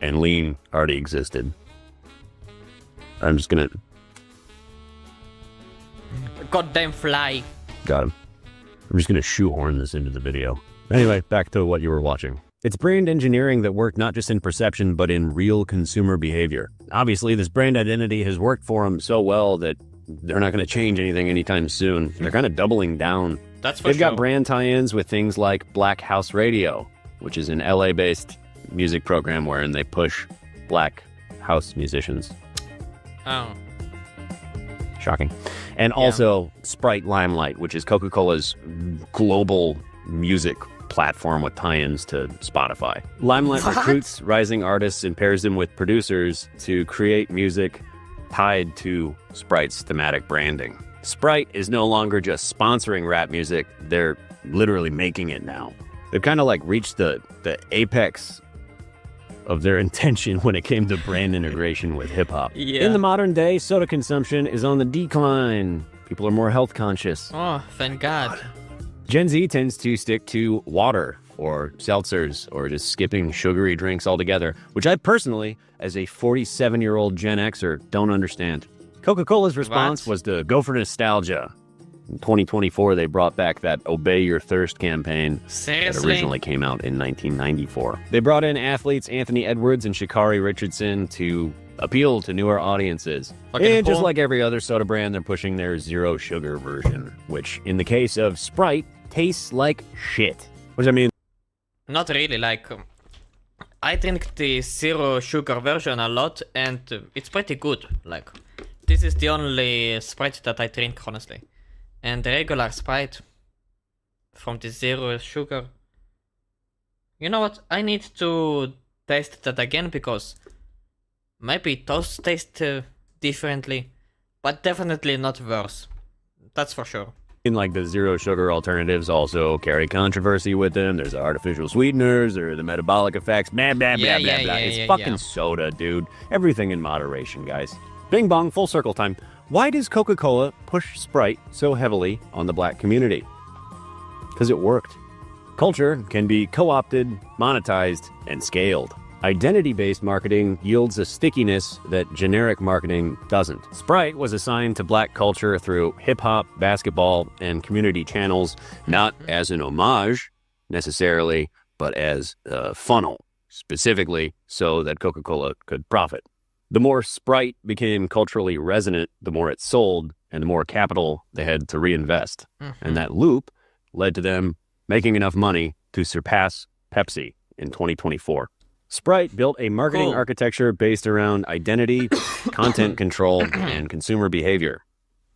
and lean already existed. I'm just gonna... Goddamn fly. Got him. I'm just going to shoehorn this into the video. Anyway, back to what you were watching. It's brand engineering that worked not just in perception, but in real consumer behavior. Obviously, this brand identity has worked for them so well that they're not going to change anything anytime soon. They're kind of doubling down. That's for They've sure. got brand tie-ins with things like Black House Radio, which is an LA-based music program wherein they push black house musicians. Oh. Shocking. And also Sprite Limelight, which is Coca-Cola's global music platform with tie-ins to Spotify. Limelight recruits rising artists and pairs them with producers to create music tied to Sprite's thematic branding. Sprite is no longer just sponsoring rap music, they're literally making it now. They've kind of like reached the apex of their intention when it came to brand integration with hip-hop. Yeah. In the modern day, soda consumption is on the decline. People are more health conscious. Oh, thank God. Gen Z tends to stick to water or seltzers or just skipping sugary drinks altogether, which I personally, as a 47-year-old Gen Xer, don't understand. Coca-Cola's response was to go for nostalgia. In 2024, they brought back that Obey Your Thirst campaign that originally came out in 1994. They brought in athletes Anthony Edwards and Sha'Carri Richardson to appeal to newer audiences. And just like every other soda brand, they're pushing their zero sugar version, which in the case of Sprite, tastes like shit. Which I mean... Not really, like... I drink the zero sugar version a lot, and it's pretty good. Like, this is the only Sprite that I drink, honestly. And the regular Sprite from the zero sugar. You know what? I need to taste that again because maybe it does taste differently, but definitely not worse. That's for sure. In like the zero sugar alternatives also carry controversy with them. There's artificial sweeteners, there are the metabolic effects, blah, blah, blah, blah, blah. It's fucking soda, dude. Everything in moderation, guys. Bing bong, full circle time. Why does Coca-Cola push Sprite so heavily on the black community? Because it worked. Culture can be co-opted, monetized, and scaled. Identity-based marketing yields a stickiness that generic marketing doesn't. Sprite was assigned to black culture through hip-hop, basketball, and community channels, not as an homage, necessarily, but as a funnel, specifically so that Coca-Cola could profit. The more Sprite became culturally resonant, the more it sold, and the more capital they had to reinvest. And that loop led to them making enough money to surpass Pepsi in 2024. Sprite built a marketing architecture based around identity, content control, and consumer behavior.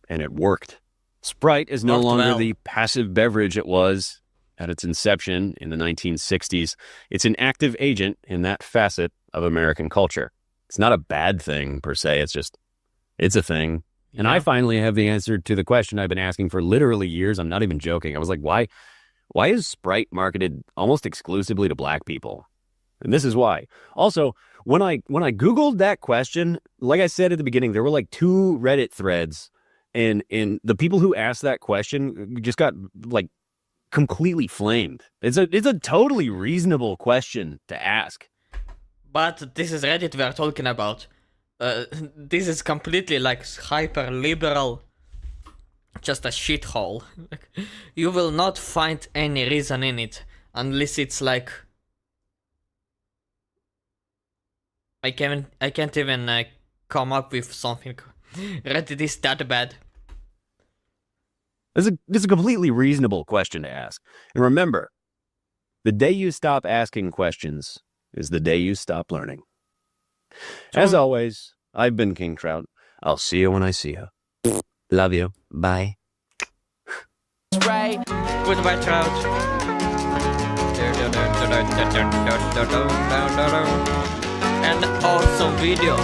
And it worked. Sprite is no longer the passive beverage it was at its inception in the 1960s. It's an active agent in that facet of American culture. It's not a bad thing, per se. It's a thing. And I finally have the answer to the question I've been asking for literally years. I'm not even joking. I was like, why is Sprite marketed almost exclusively to black people? And this is why. Also, when I Googled that question, like I said at the beginning, there were like 2 Reddit threads, and the people who asked that question just got like completely flamed. It's a totally reasonable question to ask. But this is Reddit we are talking about. This is completely like hyper liberal, just a shithole. You will not find any reason in it unless it's like I can't even come up with something. Reddit is that bad. This is a completely reasonable question to ask. And remember, the day you stop asking questions is the day you stop learning. As always, I've been King Trout. I'll see you when I see you. Love you. Bye. Right. Goodbye, Trout. An awesome video.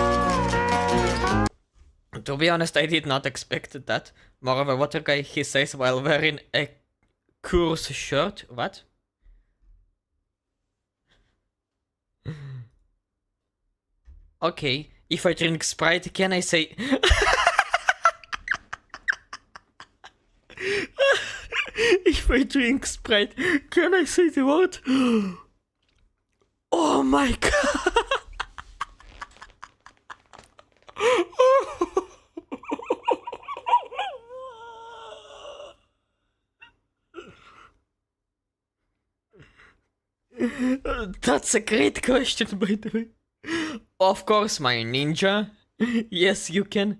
To be honest, I did not expect that. Moreover, what a guy he says while wearing a Curse shirt. What? Okay, if I drink Sprite, can I say... If I drink Sprite, can I say the word? Oh my god! That's a great question, by the way. Of course, my ninja. Yes, you can.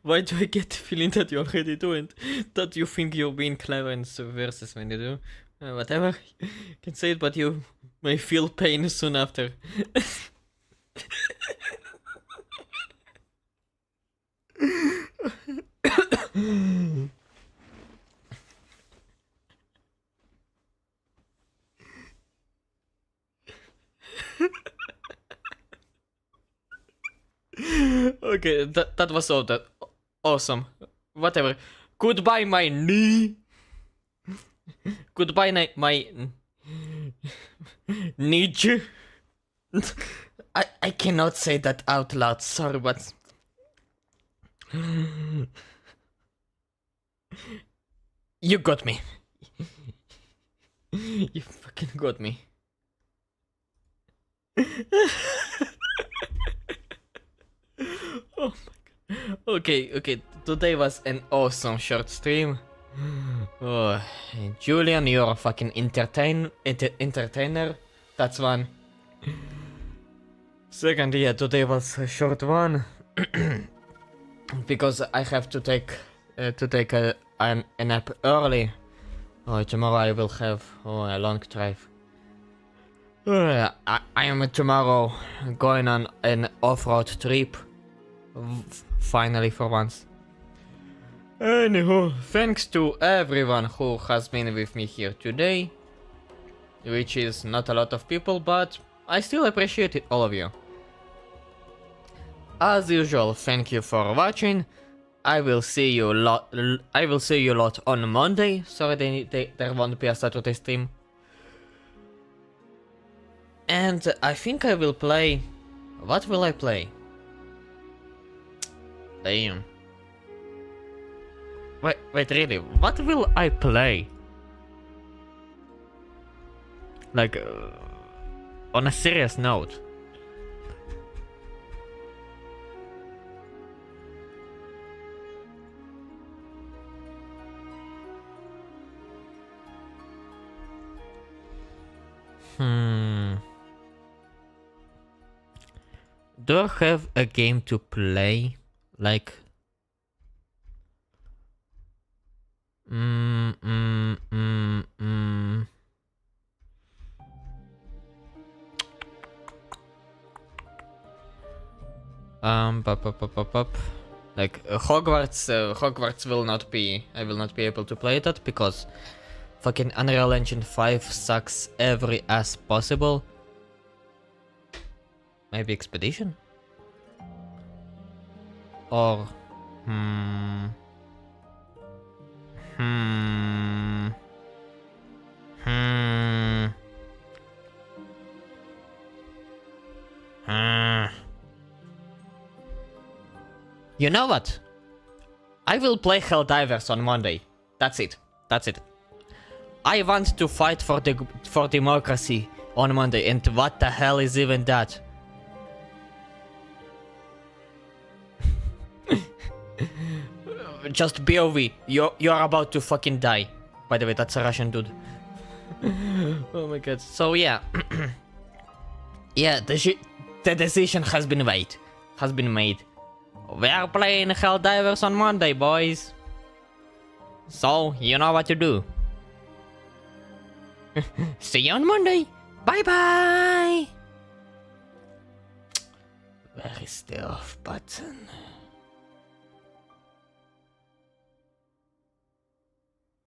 Why do I get the feeling that you already do it? That you think you're being clever in verses when you do? Whatever. You can say it, but you may feel pain soon after. Okay, that was all that awesome. Whatever. Goodbye, my knee. Goodbye, my niche. I cannot say that out loud. Sorry, but you got me. You fucking got me. Oh my god. Okay. Today was an awesome short stream. Oh, Julian, you're a fucking entertainer. That's one. Second, yeah, today was a short one. Because I have to take a nap early. Oh, tomorrow I will have a long drive. I am tomorrow going on an off-road trip. Finally, for once. Anyhow, thanks to everyone who has been with me here today. Which is not a lot of people, but I still appreciate it, all of you. As usual, thank you for watching. I will see you lot on Monday. Sorry, there won't be a Saturday stream. And I think I will play... What will I play? Damn. Wait, really? What will I play? Like, on a serious note. Do I have a game to play? Like... Like Hogwarts will not be. I will not be able to play that because fucking Unreal Engine 5 sucks every ass possible. Maybe Expedition? Or You know what? I will play Helldivers on Monday. That's it. That's it. I want to fight for democracy on Monday, and what the hell is even that? Just BOV, you're about to fucking die. By the way, that's a Russian dude. Oh my god. So yeah. Yeah, the decision has been made. We are playing Helldivers on Monday, boys. So, you know what to do. See you on Monday. Bye bye. Where is the off button?